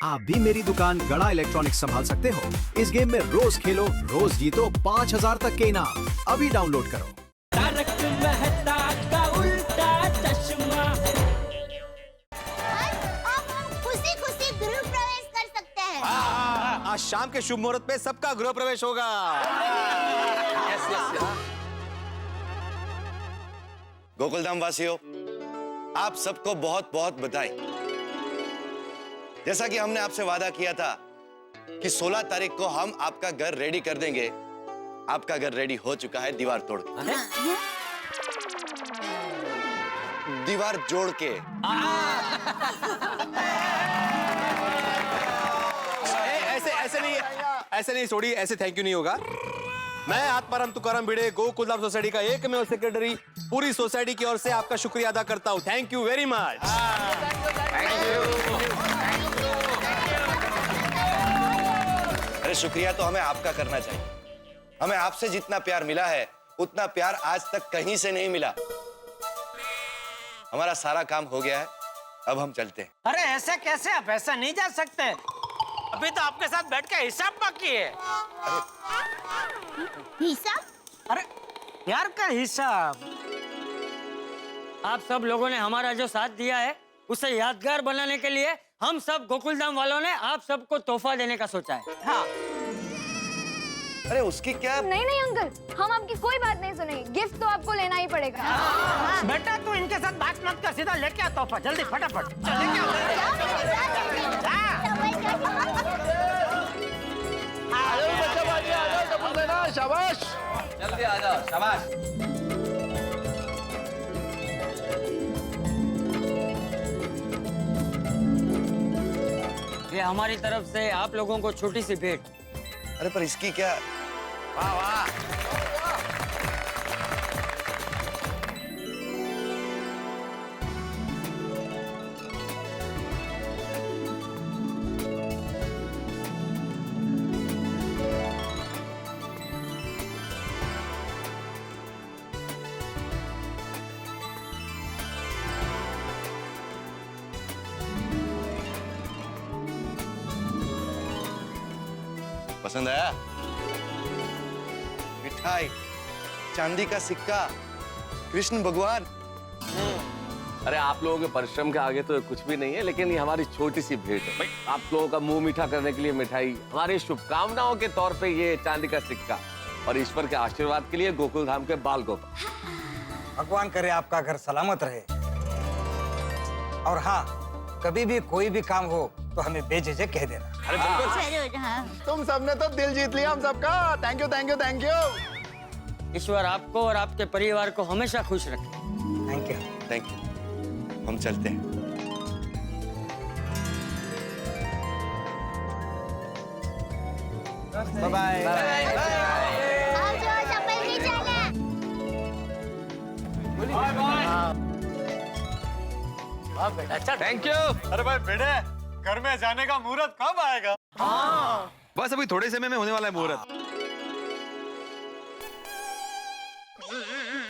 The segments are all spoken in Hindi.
आप भी मेरी दुकान गड़ा इलेक्ट्रॉनिक्स संभाल सकते हो। इस गेम में रोज खेलो, रोज जीतो 5000 तक के इनाम। अभी डाउनलोड करो। तारक मेहता का उल्टा चश्मा। अब हम खुशी खुशी गृह प्रवेश कर सकते हैं। आज शाम के शुभ मुहूर्त पे सबका गृह प्रवेश होगा। गोकुलधाम वासियों, आप सबको बहुत बहुत बधाई। जैसा कि हमने आपसे वादा किया था कि 16 तारीख को हम आपका घर रेडी कर देंगे। आपका घर रेडी हो चुका है, दीवार तोड़ के। दीवार जोड़ के। ऐसे नहीं सोडी, ऐसे थैंक यू नहीं होगा। मैं आत्माराम तुकाराम भिड़े, गोकुलधाम सोसाइटी का एकमेव सेक्रेटरी, पूरी सोसाइटी की ओर से आपका शुक्रिया अदा करता हूं। Thank you very much. अरे शुक्रिया तो हमें आपका करना चाहिए। हमें आपसे जितना प्यार मिला है उतना प्यार आज तक कहीं से नहीं मिला। हमारा सारा काम हो गया है, अब हम चलते हैं। अरे ऐसे कैसे? आप ऐसा नहीं जा सकते। अभी तो आपके साथ बैठ के हिसाब बाकी है। हिसाब? अरे यार का हिसाब। आप सब लोगों ने हमारा जो साथ दिया है उसे यादगार बनाने के लिए हम सब गोकुलधाम वालों ने आप सबको तोहफा देने का सोचा है। हाँ। अरे उसकी क्या? नहीं नहीं अंकल, हम आपकी कोई बात नहीं सुनेंगे। गिफ्ट तो आपको लेना ही पड़ेगा। बेटा तू इनके साथ बात मत कर, सीधा लेके आ तोहफा, जल्दी फटाफट। चल लेके आ। शाबाश, जल्दी आ जाओ, शाबाश। ये हमारी तरफ से आप लोगों को छोटी सी भेंट। अरे पर इसकी क्या? वाह वाह। पसंद आया? मिठाई, चांदी का सिक्का, कृष्ण भगवान। अरे आप लोगों के परिश्रम के आगे तो कुछ भी नहीं है, लेकिन ये हमारी छोटी सी भेंट है। आप लोगों का मुंह मीठा करने के लिए मिठाई, हमारी शुभकामनाओं के तौर पे ये चांदी का सिक्का, और ईश्वर के आशीर्वाद के लिए गोकुलधाम के बाल गोपाल। भगवान करे आपका घर सलामत रहे। और हाँ, कभी भी कोई भी काम हो तो हमें बेझिझक कह देना। अरे बिल्कुल। जरूर। हाँ। तुम सबने तो दिल जीत लिया हम सबका। Thank you thank you thank you. ईश्वर आपको और आपके परिवार को हमेशा खुश रखे। Thank you. Thank you. हम चलते हैं। Bye bye. आओ जो चप्पल भी चले। अच्छा थैंक यू। अरे भाई बेटे, घर में जाने का मुहूर्त कब आएगा? बस अभी थोड़े समय में होने वाला है मुहूर्त।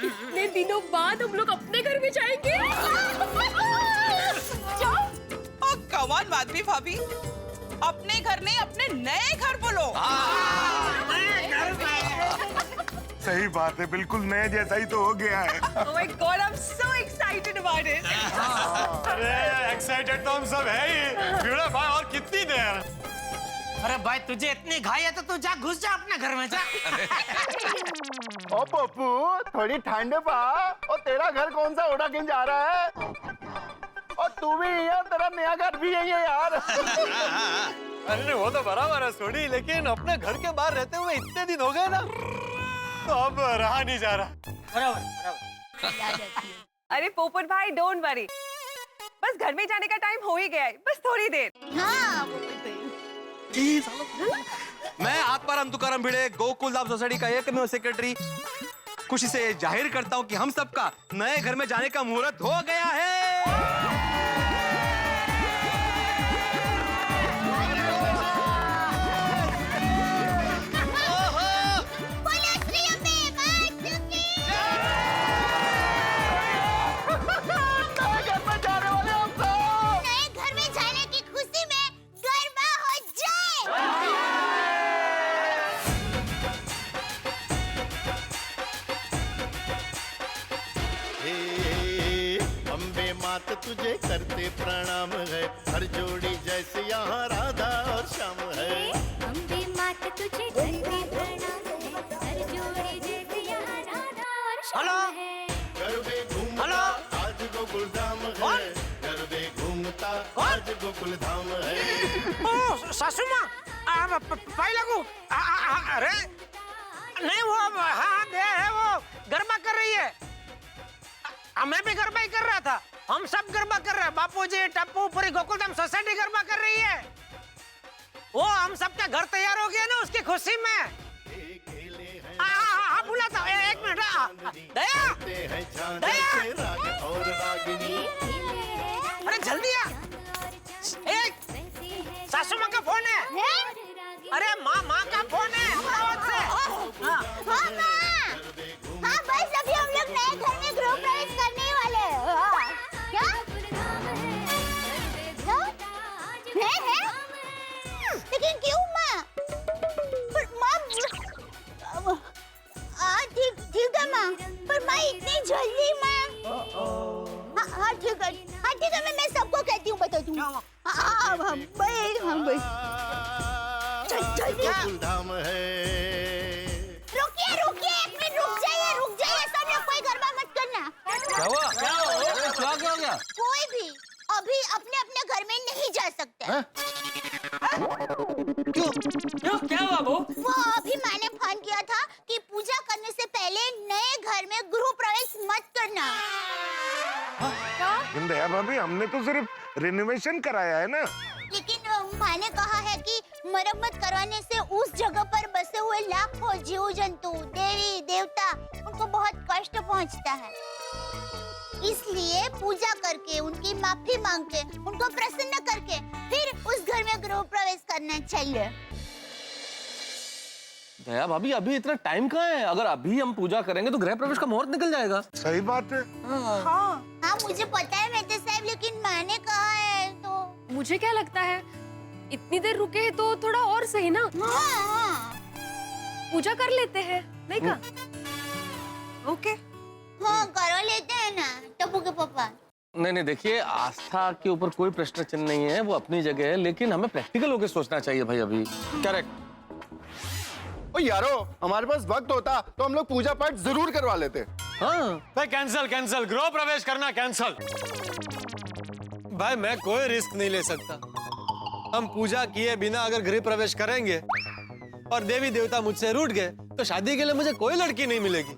इतने दिनों बाद हम लोग अपने घर में जाएंगे। कमाल माधवी भाभी, अपने घर नहीं अपने नए घर बोलो। सही बात है, बिल्कुल नए जैसा ही तो हो गया है। Oh my God, I'm so excited about it. अरे एक्साइटेड तो हम सब है ही। भिड़ा भाई, और कितनी देर? अरे भाई तुझे इतनी घाई है तो तू जा, घुस जा अपने घर में जा। ओ पप्पू, थोड़ी ठंड पा। और तेरा घर कौन सा उड़ा के जा रहा है? और तू भी यार, तेरा नया घर भी यही है यार। अरे वो तो बराबर है सोडी, लेकिन अपने घर के बाहर रहते हुए इतने दिन हो गए ना, तो अब रहा नहीं जा रहा। बराबर बराबर। अरे पोपट भाई डोंट वरी, बस घर में जाने का टाइम हो ही गया है, बस थोड़ी देर। हाँ। मैं आत्माराम तुकाराम भिड़े, गोकुलधाम सोसाइटी का एकमेव सेक्रेटरी, खुशी से जाहिर करता हूं कि हम सबका नए घर में जाने का मुहूर्त हो गया है। नए घर में जाने की खुशी में घर मात तुझे करते प्रणाम है, हर जोड़ी जैसे यहाँ राधा और श्याम है। अम्बे मात तुझे करते प्रणाम है, हर जोड़ी जैसे यहाँ राधा और श्याम है। गरबे घूमता आज गोकुल धाम है, गरबे घूमता आज गोकुल धाम है। ओ सासू माँ, पाई लगू। अरे नहीं, वो हाँ दे है, वो गरबा कर रही है। मैं भी गरबा ही कर रहा था। हम सब गरबा कर रहे हैं। बापूजी, टप्पू, पूरी गोकुलधाम सोसाइटी गरबा कर रही है। वो हम सबका घर तैयार हो गया ना, उसकी खुशी में। हाँ बुला था। एक मिनट। दया, दया, और रागिनी अरे जल्दी आ। एक सासू माँ का फोन है। अरे माँ का फोन है अमरावत से। हाँ माँ, हाँ बस अभी हम लोग नए घर में गृह प्रवेश करने वाले हैं। क्या? है? लेकिन क्यों माँ? पर माँ, ठीक है माँ, पर माँ इतनी जल्दी माँ। हाँ ठीक है, मैं सबको कहती हूँ, बताती हूँ। हाँ भाई गोकुल धाम है। रुकिए, एक मिनट रुक जाइए, सब लोग कोई गरबा मत करना। क्या हो गया? कोई भी अभी अपने अपने घर में नहीं जा सकते। क्यों क्या हुआ बहू? वो अभी मैंने फोन किया था कि पूजा करने से पहले नए घर में गृह प्रवेश मत करना। दया भाभी, हमने तो सिर्फ रिनोवेशन कराया है ना। लेकिन मैंने कहा है कि मरम्मत करवाने से उस जगह पर बसे हुए लाखों जीव जंतु, देवी देवता, उनको बहुत कष्ट पहुंचता है। इसलिए पूजा करके, उनकी माफी मांग के, उनको प्रसन्न करके फिर उस घर में गृह प्रवेश करना चाहिए। दया भाभी, अभी इतना टाइम कहाँ है? अगर अभी हम पूजा करेंगे तो गृह प्रवेश का मुहूर्त निकल जाएगा। सही बात है। हाँ मुझे पता है मेहता साहब, लेकिन मैंने कहा है तो। मुझे क्या लगता है, इतनी देर रुके हैं तो थोड़ा और सही ना। हाँ पूजा कर लेते हैं, नहीं का? ओके, हाँ करो लेते हैं ना टप्पू के पापा। नहीं, देखिए, आस्था के ऊपर कोई प्रश्न चिन्ह नहीं है, वो अपनी जगह है, लेकिन हमें प्रैक्टिकल होकर सोचना चाहिए भाई अभी। करेक्ट। ओ यारो, हमारे पास वक्त होता तो हम लोग पूजा पाठ जरूर करवा लेते। हाँ भाई कैंसिल, गृह प्रवेश करना कैंसिल। भाई मैं कोई रिस्क नहीं ले सकता। हम पूजा किए बिना अगर गृह प्रवेश करेंगे और देवी देवता मुझसे रूठ गए तो शादी के लिए मुझे कोई लड़की नहीं मिलेगी।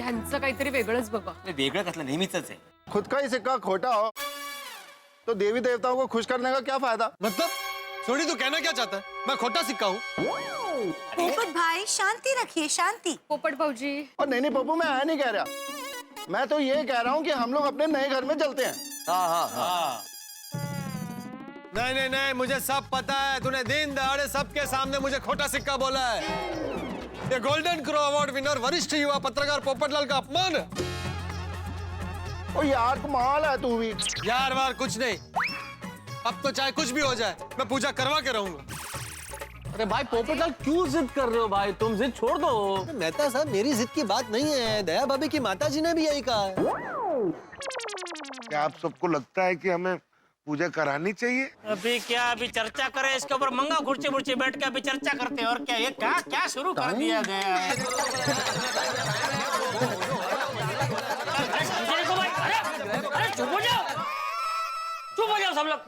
यांचं काहीतरी वेगळंच बाबा। वेगळं कसलं, नेहमीच आहे। खुद का ही सिक्का खोटा हो तो देवी देवताओं को खुश करने का क्या फायदा? मतलब सोनी, तू कहना क्या चाहता है? मैं खोटा सिक्का हूँ? पोपट भाई शांति रखिए, शांति। पोपट भाऊजी, और नहीं पप्पू, मैं ऐसा नहीं कह रहा। मैं तो ये कह रहा हूँ कि हम लोग अपने नए घर में चलते हैं। हाँ। नहीं, मुझे सब पता है। तूने दिन दहाड़े सबके सामने मुझे खोटा सिक्का बोला है। ये गोल्डन क्रो अवार्ड विनर वरिष्ठ युवा पत्रकार पोपटलाल का अपमान है। ओ यार कमाल है तू भी। यार वार कुछ नहीं, अब तो चाहे कुछ भी हो जाए मैं पूजा करवा के रहूंगा। अरे भाई पोपटलाल, क्यों जिद कर रहे हो भाई? तुम जिद छोड़ दो। मेहता साहब, मेरी जिद की बात नहीं है, दया भाभी की माताजी ने भी यही कहा है। क्या आप सबको लगता है कि हमें पूजा करानी चाहिए? अभी चर्चा करें इसके ऊपर? मंगा खुर्ची बैठ के अभी चर्चा करते हैं। और क्या ये क्या शुरू कर दिया गया है? अरे चुप हो जाओ सब लोग।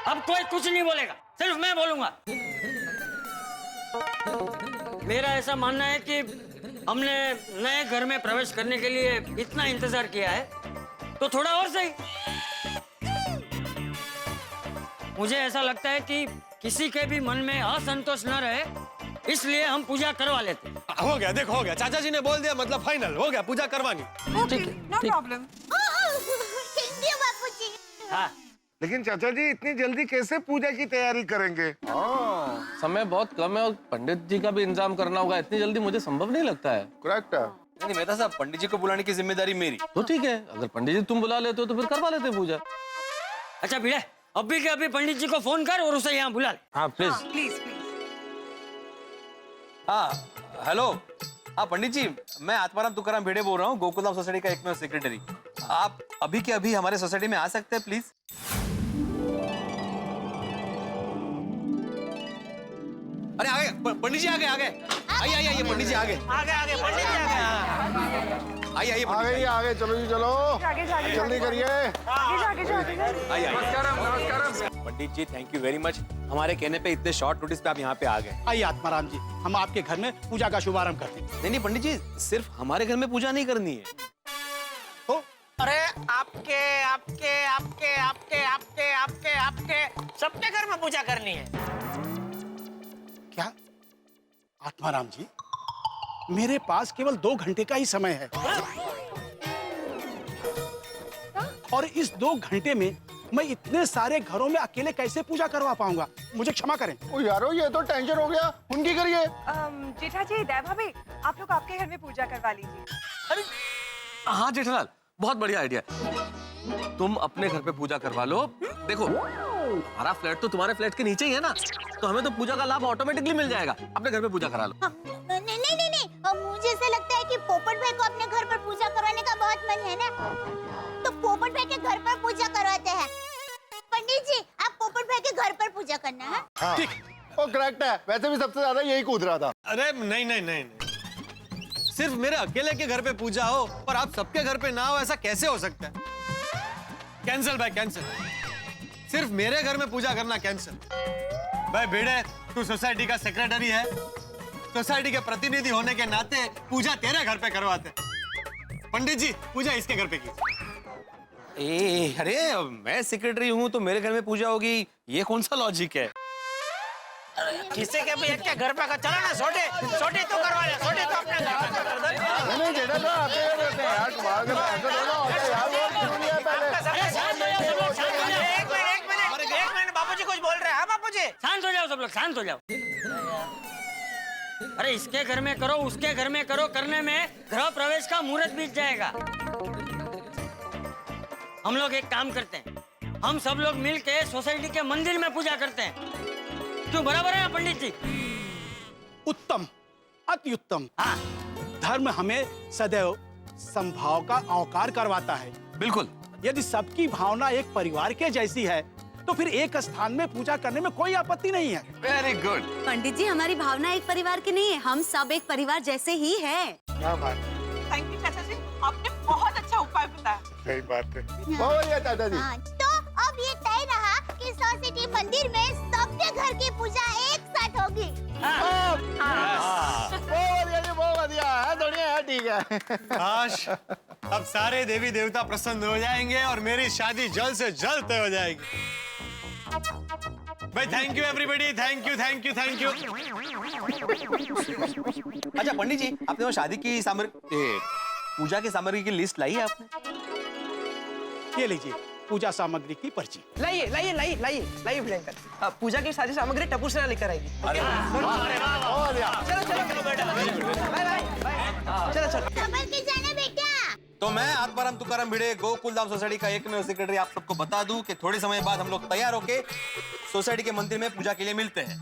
अब कोई कुछ नहीं बोलेगा, सिर्फ मैं बोलूंगा। मेरा ऐसा मानना है कि हमने नए घर में प्रवेश करने के लिए इतना इंतजार किया है तो थोड़ा और सही। मुझे ऐसा लगता है कि किसी के भी मन में असंतोष न रहे, इसलिए हम पूजा करवा लेते। हो गया, देखो हो गया। चाचा जी ने बोल दिया, मतलब फाइनल हो गया, पूजा करवानी। ठीक है, नो प्रॉब्लम। थैंक यू बापूजी। हाँ, लेकिन चाचा जी, इतनी जल्दी कैसे पूजा की तैयारी करेंगे? समय बहुत कम है और पंडित जी का भी इंतजाम करना होगा। इतनी जल्दी मुझे संभव नहीं लगता है। करेक्ट है। नहीं मेहता साहब, पंडित जी को बुलाने की जिम्मेदारी मेरी। तो ठीक है, अगर पंडित जी तुम बुला लेते हो तो फिर करवा लेते हैं पूजा। अच्छा भिड़े, अभी के अभी पंडित जी को फोन कर और उसे यहाँ बुला ले। हाँ प्लीज। प्लीज। हाँ हेलो, हाँ पंडित जी, मैं आत्माराम तुकाराम भिड़े बोल रहा हूँ, गोकुलधाम सोसाइटी का एकमेव सेक्रेटरी। आप अभी के अभी हमारे सोसाइटी में आ सकते हैं प्लीज? अरे आ गए पंडित जी, आ गए आइए आइए आइए पंडित जी आ गए आगे पंडित जी आगे। आइए आइए आ गए चलो जी चलो, जल्दी करिए। आइए नमस्कार पंडित जी, थैंक यू वेरी मच। हमारे कहने पे इतने शॉर्ट नोटिस पे आप यहाँ पे आ गए। आइए आत्माराम जी, हम आपके घर में पूजा का शुभारंभ करते हैं। नहीं नहीं पंडित जी, सिर्फ हमारे घर में पूजा नहीं करनी है। तो अरे आपके आपके आपके आपके आपके आपके आपके सबके घर में पूजा करनी है। क्या आत्माराम जी, मेरे पास केवल 2 घंटे का ही समय है और इस 2 घंटे में मैं इतने सारे घरों में अकेले कैसे पूजा करवा पाऊंगा? मुझे क्षमा करें। ओ यारो, ये तो टेंशन हो गया, उनकी करिए। जेठा जी, दया भाभी, आप लोग आपके घर में पूजा करवा लीजिए। अरे हाँ जेठालाल, बहुत बढ़िया आइडिया। तुम अपने घर पे पूजा करवा लो। देखो हमारा फ्लैट तो तुम्हारे फ्लैट के नीचे ही है ना, तो हमें तो पूजा का लाभ ऑटोमेटिकली मिल जाएगा। अपने घर पे पूजा करा लो। नहीं नहीं नहीं नहीं, मुझे ऐसा लगता है कि पोपट भाई को अपने घर पर पूजा करवाने का बहुत मन है ना, तो पोपट भाई के घर पर पूजा करवाते हैं। पंडित जी, आप पोपट भाई के घर पर पूजा करना है। हाँ। ठीक, वो करेक्ट है। वैसे भी सबसे ज्यादा यही कूद रहा था। अरे नहीं नहीं नहीं, सिर्फ मेरे अकेले के घर पे पूजा हो पर आप सबके घर पे ना हो, ऐसा कैसे हो सकता है? कैंसिल भाई कैंसिल, सिर्फ मेरे घर में पूजा करना कैंसिल। भाई भिड़े, तू सोसाइटी का सेक्रेटरी है, सोसाइटी के प्रतिनिधि होने के नाते पूजा तेरे घर पे करवाते। पंडित जी, पूजा इसके घर पे की। अरे मैं सेक्रेटरी हूँ तो मेरे घर में पूजा होगी, ये कौन सा लॉजिक है? किसी के भी एक के घर पे का चला ना, छोटे छोटे तो करवा ले, छोटे तो अपने घर पे कर दे। नहीं जेठा तो आते रहते हैं यार, तुम्हारे घर ऐसा थोड़ा होता है यार, वो जरूरी है पहले। एक मिनट बापूजी कुछ बोल रहे हैं। हाँ बापूजी, शांत हो जाओ सब लोग, शांत हो जाओ। अरे इसके घर में करो, उसके घर में करो, करने में गृह प्रवेश का मुहूर्त बीत जाएगा। हम लोग एक काम करते हैं, हम सब लोग मिलके सोसाइटी के मंदिर में पूजा करते हैं। क्यों, बराबर है ना पंडित जी? उत्तम, अति उत्तम। हाँ, धर्म हमें सदैव समभाव का अवकार करवाता है। बिल्कुल। यदि सबकी भावना एक परिवार के जैसी है तो फिर एक स्थान में पूजा करने में कोई आपत्ति नहीं है। Very good. पंडित जी, हमारी भावना एक परिवार की नहीं है, हम सब एक परिवार जैसे ही है। क्या बात, थैंक यू चाचा जी, आपने बहुत अच्छा उपाय बताया। सही बात है, बहुत बढ़िया चाचा जी। तो अब ये तय रहा कि सोसाइटी मंदिर में सबके घर की पूजा एक साथ होगी। बहुत बढ़िया जी, बहुत बढ़िया है, बढ़िया है, ठीक है। काश अब सारे देवी देवता प्रसन्न हो जाएंगे और मेरी शादी जल्द से जल्द तय हो जाएगी। भाई thank you everybody, thank you thank you thank you. अच्छा पंडित जी, आपने वो शादी की पूजा की सामग्री की लिस्ट लाई है आपने? ये लीजिए पूजा सामग्री की पर्ची। लाइए लाइए लाइए लाइए लाइए भयंकर, पूजा की सारी सामग्री टप्पू से लेकर आएगी। चलो चलो बाय बाय, चलो चलो। संभल के जाना बेटा। तो मैं आत्माराम तुकाराम भिड़े, गोकुलधाम सोसाइटी का एकमेव सेक्रेटरी आप सबको बता दूं कि थोड़े समय बाद हम लोग तैयार होके सोसाइटी के मंदिर में पूजा के लिए मिलते हैं।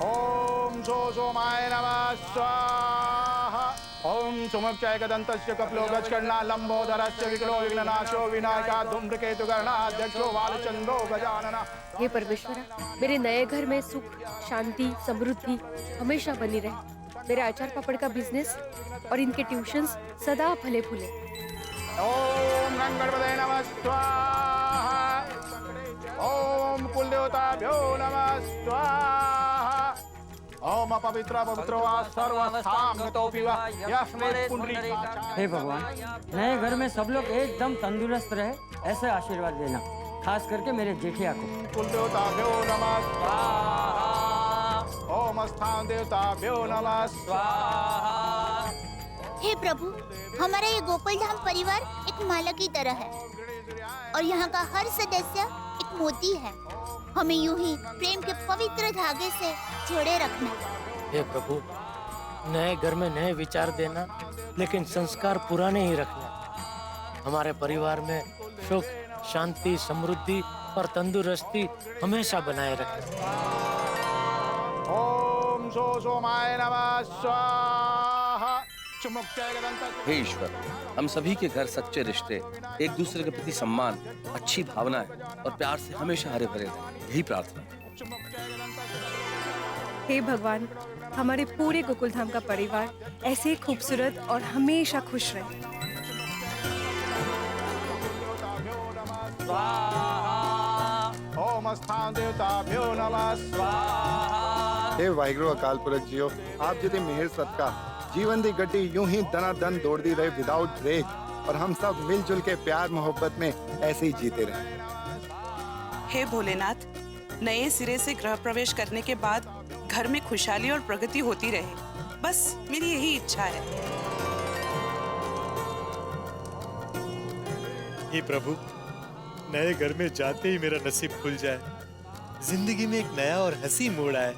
ओम सोमाय नमः स्वाहा। ओम सुमुख्यैकदन्तस्य कपिलो गजकर्णा लंबोदरस्य विकलो विघ्ननाशो विनायका धूम्रकेतु गणाध्यक्षो बालचंद्रो गजानना। हे परमेश्वरा, मेरे नए घर में सुख, शांति, समृद्धि हमेशा बनी रहे। मेरे अचार पापड़ का बिजनेस और इनके ट्यूशंस सदा फले फूले। ओम गणपतये नमः स्वाहा। ओम कुलदेवताभ्यो नमः स्वाहा। ओम पवित्र पवित्रो वा सर्वस्थां गतोऽपि वा यस्मै पुंडरीकाक्षाय। हे भगवान, नए घर में सब लोग एकदम तंदुरुस्त रहे, ऐसे आशीर्वाद देना, खास करके मेरे जेठिया को। कुलदेवताभ्यो नमः स्वाहा। ओम स्थान देवताभ्यो नमः स्वाहा। हे प्रभु, हमारा ये गोकुलधाम परिवार एक माला की तरह है और यहाँ का हर सदस्य एक मोती है। हमें यूं ही प्रेम के पवित्र धागे से जोड़े रखना। हे प्रभु, नए घर में नए विचार देना, लेकिन संस्कार पुराने ही रखना। हमारे परिवार में सुख, शांति, समृद्धि और तंदुरुस्ती हमेशा बनाए रखे। ओम सो सोमाय नमः स्वाहा। हे ईश्वर, हम सभी के घर सच्चे रिश्ते, एक दूसरे के प्रति सम्मान, अच्छी भावनाएं और प्यार से हमेशा हरे भरे रहें, यही प्रार्थना है। हे भगवान, हमारे पूरे गोकुलधाम का परिवार ऐसे ही खूबसूरत और हमेशा खुश रहे। ओम स्थान देवताभ्यो नमः स्वाहा। हे वाहिगुरु अकाल पुरख जियो, आप जी मेहर सदका जीवन दी गड्डी यूं ही दनादन दौड़ती रहे विदाउट ब्रेक, और हम सब मिलजुल के प्यार मोहब्बत में ऐसे ही जीते रहे। हे भोलेनाथ, नए सिरे से गृह प्रवेश करने के बाद घर में खुशहाली और प्रगति होती रहे, बस मेरी यही इच्छा है। हे प्रभु, नए घर में जाते ही मेरा नसीब खुल जाए, जिंदगी में एक नया और हंसी मोड़ आए,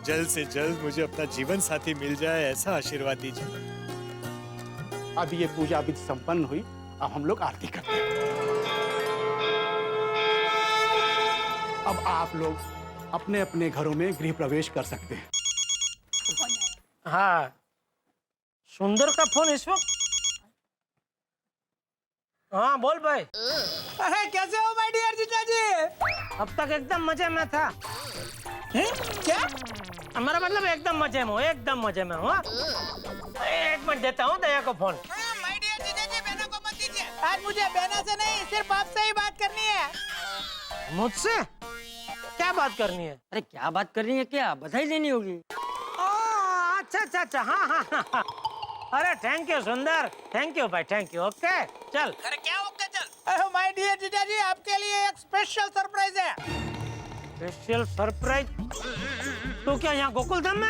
जल्द से जल्द मुझे अपना जीवन साथी मिल जाए, ऐसा आशीर्वाद दीजिए। अब ये पूजा विधि संपन्न हुई, अब हम लोग आरती करते हैं। अब आप लोग अपने अपने घरों में गृह प्रवेश कर सकते हैं। हाँ, सुंदर का फोन इस वक्त। हाँ बोल भाई। अरे कैसे हो माय डियर जीजा जी? अब तक एकदम मजे में था। क्या? हमारा मतलब एकदम मजे में हो, एकदम मजे में हो। एक मिनट देता हूँ दया को फोन। माय डियर जीजा जी, बहना को मत दीजिए। आज मुझे बहना से नहीं, सिर्फ आपसे ही बात करनी है। मुझसे? क्या बात करनी है? अरे क्या बात करनी है, क्या बधाई देनी होगी? अच्छा अच्छा अच्छा, हाँ हाँ हाँ। अरे थैंक यू सुंदर, थैंक यू भाई, थैंक यू। ओके चल। अरे क्या ओके चल? अरे माय डियर जीजा जी, आपके लिए एक स्पेशल सरप्राइज है। Special surprise? तो क्या यहाँ गोकुलधाम में?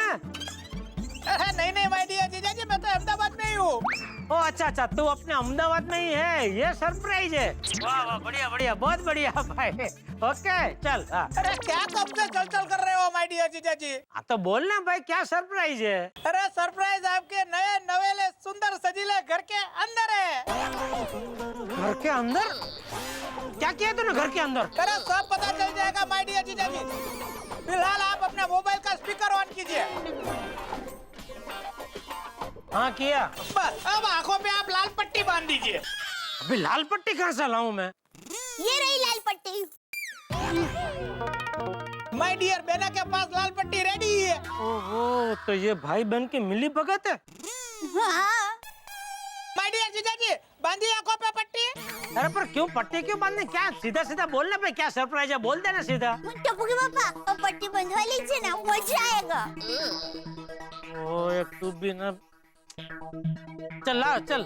अरे नहीं नहीं माय डियर जीजा जी, मैं तो अहमदाबाद में ही हूँ। ओ अच्छा अच्छा, तू अपने अहमदाबाद में ही है, ये सरप्राइज है। वाह वाह, बढ़िया बढ़िया, बहुत बढ़िया भाई। ओके चल। अरे क्या कब से चल चल कर रहे हो माय डियर जीजा जी? हाँ तो बोलना भाई, क्या सरप्राइज है? अरे सरप्राइज आपके नए नवेले सुंदर सजीले घर के अंदर है। घर के अंदर? क्या किया तूने घर के अंदर? अरे सब पता चल जाएगा माय डियर जीजा जी। फिलहाल आप अपने मोबाइल का स्पीकर ऑन कीजिए। हाँ किया। बस अब आंखों पे आप लाल पट्टी बांध दीजिए। अभी लाल पट्टी कहाँ से लाऊं मैं? ये रही लाल पट्टी। माय डियर बेना के पास लाल पट्टी रेडी है। ओहो, तो ये भाई बहन की मिली भगत है। हाँ। माय डियर जीजा जी, बांधिए आंखों पे पट्टी। अरे पर क्यों पट्टी क्यों बांधने? क्या सीधा सीधा बोलना पे, क्या सरप्राइज है बोल देना सीधा। टप्पू के पापा, पट्टी बंधवा लीजिए ना, मजा आएगा। ओ एक तू भी ना, चल लाओ चल।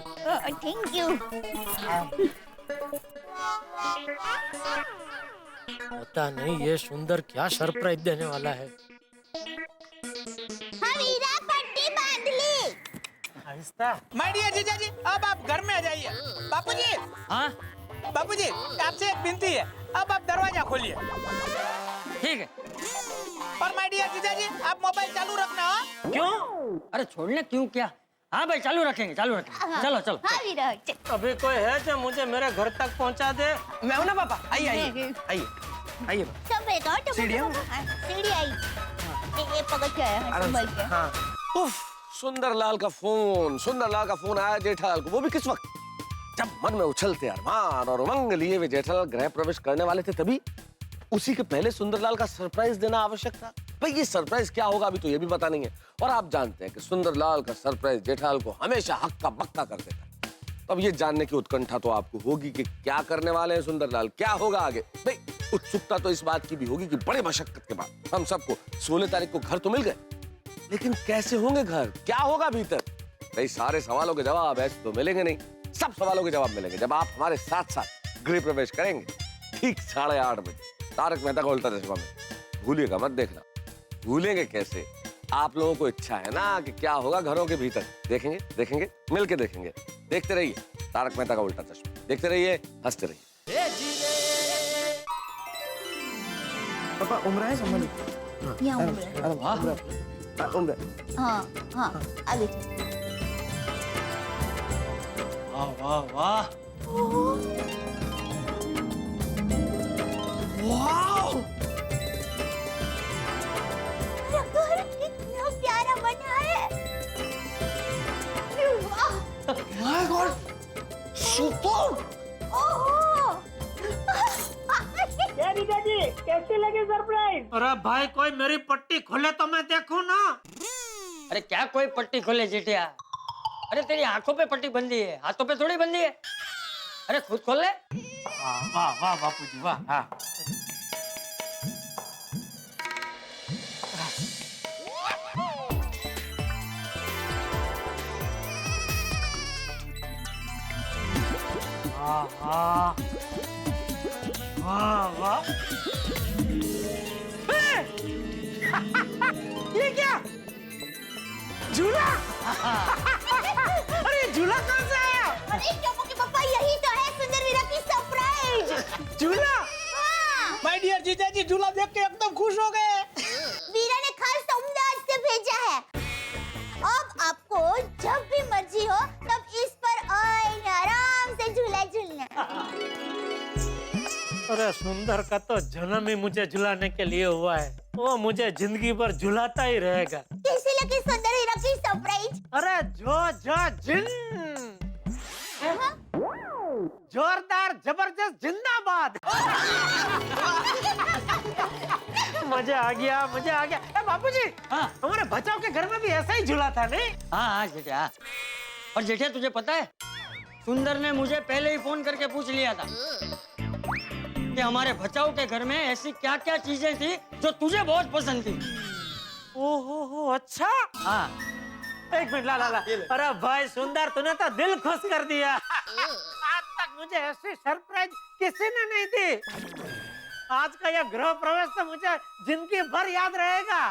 Thank you. पता नहीं ये सुंदर क्या सरप्राइज देने वाला है। हीरा पट्टी बांध ली। माय डियर जीजा जी, अब आप घर में आ जाइए। बापूजी। हाँ बापूजी, आपसे एक विनती है, अब आप दरवाजा खोलिए। ठीक है। और माय डियर जीजा जी, आप मोबाइल चालू रखना। क्यों? अरे छोड़ने क्यों, क्या? हाँ भाई चालू रखेंगे, चालू रखेंगे। चलो चलो। हाँ वीरा, अभी कोई है जो मुझे मेरे घर तक पहुंचा दे? मैं हूं ना पापा, आइए आइए आइए आइए। सब बेटा, सीढ़ी है? सीढ़ी आई। ये पकड़ के आया है, संभल के। हाँ। उफ, सुंदरलाल का फोन आया जेठालाल को, वो भी किस वक्त? जब मन में उछलते अरमान और उमंग लिए वे जेठालाल गृह प्रवेश करने वाले थे, तभी उसी के पहले सुंदरलाल का सरप्राइज देना आवश्यक था। भाई ये सरप्राइज क्या होगा अभी तो ये भी पता नहीं है, और आप जानते हैं कि सुंदरलाल का सरप्राइज जेठालाल को हमेशा हक्का बक्का कर देता है। तो अब ये जानने की उत्कंठा तो आपको होगी कि क्या करने वाले हैं सुंदरलाल, क्या होगा आगे। भाई उत्सुकता तो इस बात की भी होगी कि बड़े मशक्कत के बाद हम सबको 16 तारीख को घर तो मिल गए, लेकिन कैसे होंगे घर, क्या होगा भीतर? भाई सारे सवालों के जवाब ऐसे तो मिलेंगे नहीं, सब सवालों के जवाब मिलेंगे जब आप हमारे साथ साथ गृह प्रवेश करेंगे ठीक 8:30 बजे तारक मेहता का उल्टा चश्मा में। भूलिएगा मत देखना। भूलेंगे कैसे? आप लोगों को इच्छा है ना कि क्या होगा घरों के भीतर। देखेंगे देखेंगे मिलके देखेंगे। देखते रहिए तारक मेहता का उल्टा चश्मा, देखते रहिए, हंसते रहिए। पापा उम्र है संभाली। यहाँ उम्र। हाँ हाँ आगे चल। वाह वाह वाह। वाह, घर कितना प्यारा बना है। वाह, माय गॉड, सुपर। ओहो। कैसी लगी सरप्राइज? अरे भाई, कोई मेरी पट्टी खोले तो मैं देखूं ना। अरे क्या कोई पट्टी खोले जेठिया? अरे तेरी आंखों पे पट्टी बंधी है, हाथों पे थोड़ी बंधी है। अरे खुद खोल ले। वाह वाह बापूजी वाह। हाँ। वाह वाह वाह। ये क्या? झूला? अरे झूला कहाँ से आया? अरे टोपो के पापा, यही तो है सुंदर वीरा की सरप्राइज। झूला? हाँ। माय डियर जीजा जी, झूला देख के एकदम खुश हो गए। वीरा ने खास अहमदाबाद से भेजा है। अब आपको जब भी मर्जी हो तब इस पर आराम से झूला झूलना। अरे सुंदर का तो जन्म ही मुझे झुलाने के लिए हुआ है। वो मुझे जिंदगी भर झुलाता ही रहेगा। कैसी लगी सुंदर वीरा की सरप्राइज? अरे जो जिन, जोरदार जबरदस्त जिंदाबाद। मजा आ गया, मजा आ गया। ए बापूजी, हमारे बचाव के घर में भी ऐसा ही झूला था नहीं? हाँ हाँ जेठिया। और जेठिया तुझे पता है, सुंदर ने मुझे पहले ही फोन करके पूछ लिया था कि हमारे बचाव के घर में ऐसी क्या क्या चीजें थी जो तुझे बहुत पसंद थी। ओहो, अच्छा। हाँ। एक मिनट, ला। अरे भाई सुंदर, तूने तो दिल खुश कर दिया। आज तक मुझे ऐसी सरप्राइज किसी ने नहीं दी। आज का यह गृह प्रवेश तो मुझे जिंदगी भर याद रहेगा।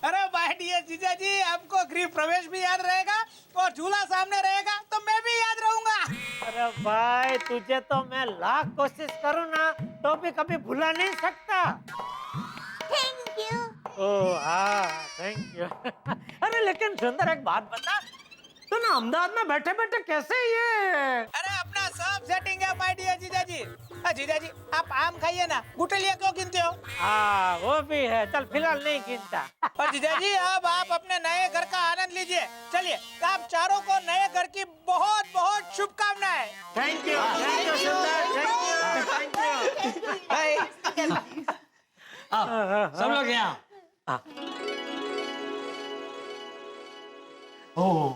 अरे भाई डियर जीजा जी, आपको गृह प्रवेश भी याद रहेगा और झूला सामने रहेगा तो मैं भी याद रहूंगा। अरे भाई, तुझे तो मैं लाख कोशिश करूँ ना तो भी कभी भुला नहीं सकता। Thank you. ओह हाँ, थैंक यू। अरे लेकिन सुंदर, एक बात बता, तू ना अहमदाबाद में बैठे बैठे कैसे ये? अरे अपना सब सेटिंग है माय डियर जीजा जी। जीजा जी, आप आम खाइए ना, गुठलियाँ क्यों गिनते हो? हाँ वो भी है, चल फिलहाल नहीं गिनता। और जीजा जी, अब आप अपने नए घर का आनंद लीजिए। चलिए, आप चारों को नए घर की बहुत बहुत शुभकामनाएं। थैंक यू, थैंक यू सुंदर, थैंक यू। सब लोग यहाँ। ओह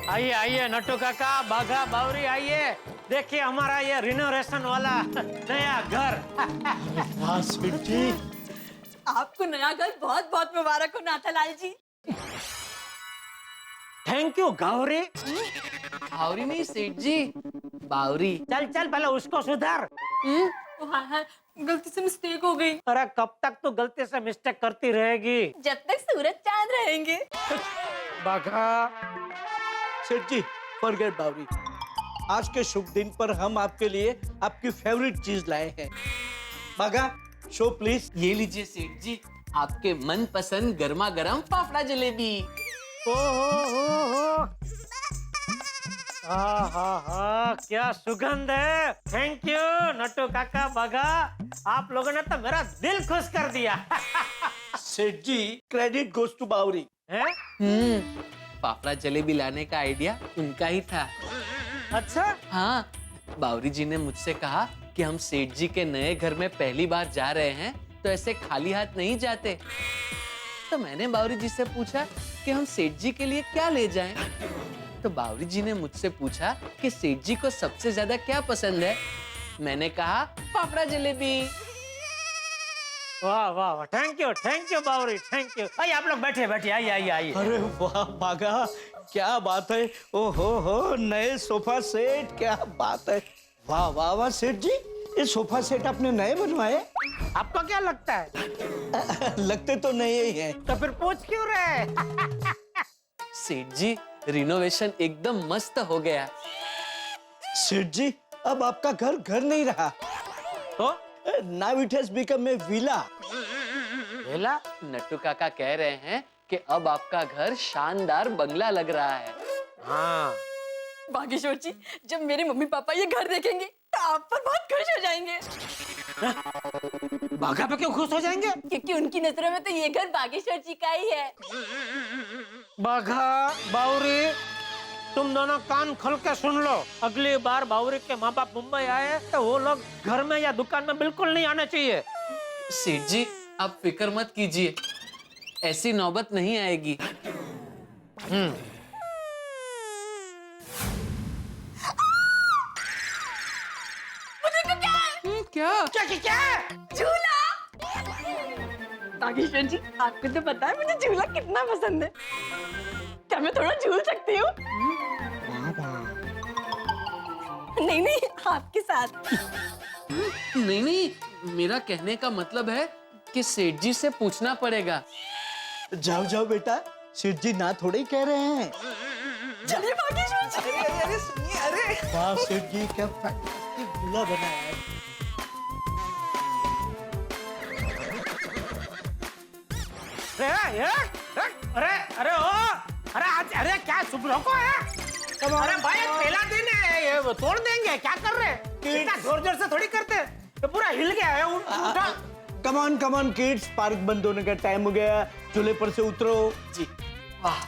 आइए आइए नट्टू काका, बाघा बावरी, आइए देखिए हमारा ये रिनोवेशन वाला नया घर। वाह सेठ जी, आपको नया घर बहुत बहुत मुबारक हो नाथालाल जी। थैंक यू गावरी। बावरी नहीं सेठ जी, बावरी। चल चल पहले उसको सुधार। हाँ, गलती से मिस्टेक हो गई। अरे कब तक तू गलती से मिस्टेक करती रहेगी? जब तक सूरज चांद रहेंगे। बाघा। सेठ जी, फॉरगेट बावरी। आज के शुभ दिन पर हम आपके लिए आपकी फेवरेट चीज लाए हैं। बाघा, शो प्लीज। ये लीजिए सेठ जी, आपके मनपसंद गर्मा गर्म फाफड़ा जलेबी। ओहो, हाँ, क्या सुगंध है। थैंक यू नट्टू काका, बाघा, आप लोगों ने तो मेरा दिल खुश कर दिया। सेठ जी, क्रेडिट गोज टू बावरी। फाफड़ा जलेबी लाने का आइडिया उनका ही था। अच्छा? हाँ, बावरी जी ने मुझसे कहा कि हम सेठ जी के नए घर में पहली बार जा रहे हैं तो ऐसे खाली हाथ नहीं जाते। तो मैंने बावरी जी से पूछा कि हम सेठ जी के लिए क्या ले जाएं? तो बावरी जी ने मुझसे पूछा कि सेठ जी को सबसे ज्यादा क्या पसंद है। मैंने कहा फाफड़ा जलेबी। वाह वाह वाह, thank you Bawri, thank you. आइए आप लोग बैठिए बैठिए, आइए आइए आइए। अरे वाह बागा, क्या बात है। ओ हो, नए सोफा सेट, क्या बात है। वाह वाह वाह सेठ जी, ये सोफा सेट आपने नए बनवाए? आपको क्या लगता है? लगते तो नए ही हैं। तो फिर पूछ क्यों रहे? सेठ जी रिनोवेशन एकदम मस्त हो गया। सेठ जी अब आपका घर घर नहीं रहा, तो now it has become a villa. Villa? Nattu काका कह रहे हैं कि अब आपका घर शानदार बंगला लग रहा है। हाँ बागेश्वर जी, जब मेरे मम्मी पापा ये घर देखेंगे तो आप पर बहुत खुश हो जाएंगे। बाघा पे क्यों खुश हो जाएंगे? क्योंकि उनकी नजरों में तो ये घर बागेश्वर जी का ही है। बाघा, बावरी, तुम दोनों कान खोल के सुन लो। अगली बार बावरी के माँ बाप मुंबई आए तो वो लोग घर में या दुकान में बिल्कुल नहीं आने चाहिए। सेठ जी आप फिक्र मत कीजिए, ऐसी नौबत नहीं आएगी। क्या क्या क्या क्या? झूला। बागेश्वर जी आपको तो पता है मुझे झूला कितना पसंद है। क्या मैं थोड़ा झूल सकती हूँ? नहीं नहीं, आपके साथ। नहीं नहीं, मेरा कहने का मतलब है कि सेठ जी से पूछना पड़ेगा। जाओ जाओ बेटा, सेठ जी ना थोड़े ही कह रहे हैं। चलिए बागेश्वर जी। अरे सुनिए, अरे वाह सेठ जी, क्या फैंटास्टिक झूला बनाया है। अरे अरे ओ, अरे आज, अरे क्या शुभ को है? अरे भाई पहला दिन है, ये तोड़ देंगे, क्या कर रहे हैं? इतना जोर जोर से थोड़ी करते, तो पूरा हिल गया है। उठा। कम ऑन किड्स, पार्क बंद होने का टाइम हो गया, झूले पर से उतरो। जी वाह,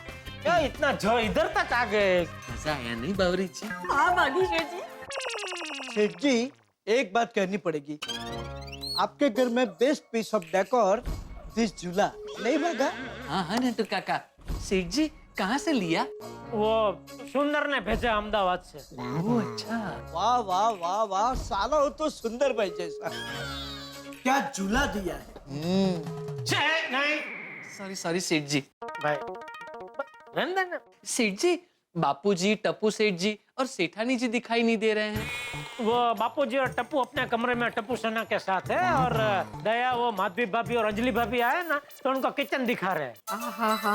क्या इतना जो इधर तक आ गए। मजा आया नहीं बावरी जी? हाँ बागेश्वर जी। सेठ जी एक बात कहनी पड़ेगी, आपके घर में best piece of decor this झूला नहीं भागा? हाँ हाँ नट्टू काका, सेठ जी कहाँ से लिया? वो सुंदर ने भेजा अहमदाबाद से। ओह अच्छा। वाह वाह वाह वाह, साला हो तो सुंदर भाई जैसा। क्या झूला दिया है। नहीं सॉरी सेठ जी। भाई रंदन, सेठ जी बापूजी, टप्पू सेठ जी और सेठानी जी दिखाई नहीं दे रहे हैं। वो बापूजी और टप्पू अपने कमरे में टप्पू सना के साथ है, और दया वो माधवी भाभी और अंजलि भाभी आए ना, तो उनको किचन दिखा रहे हैं।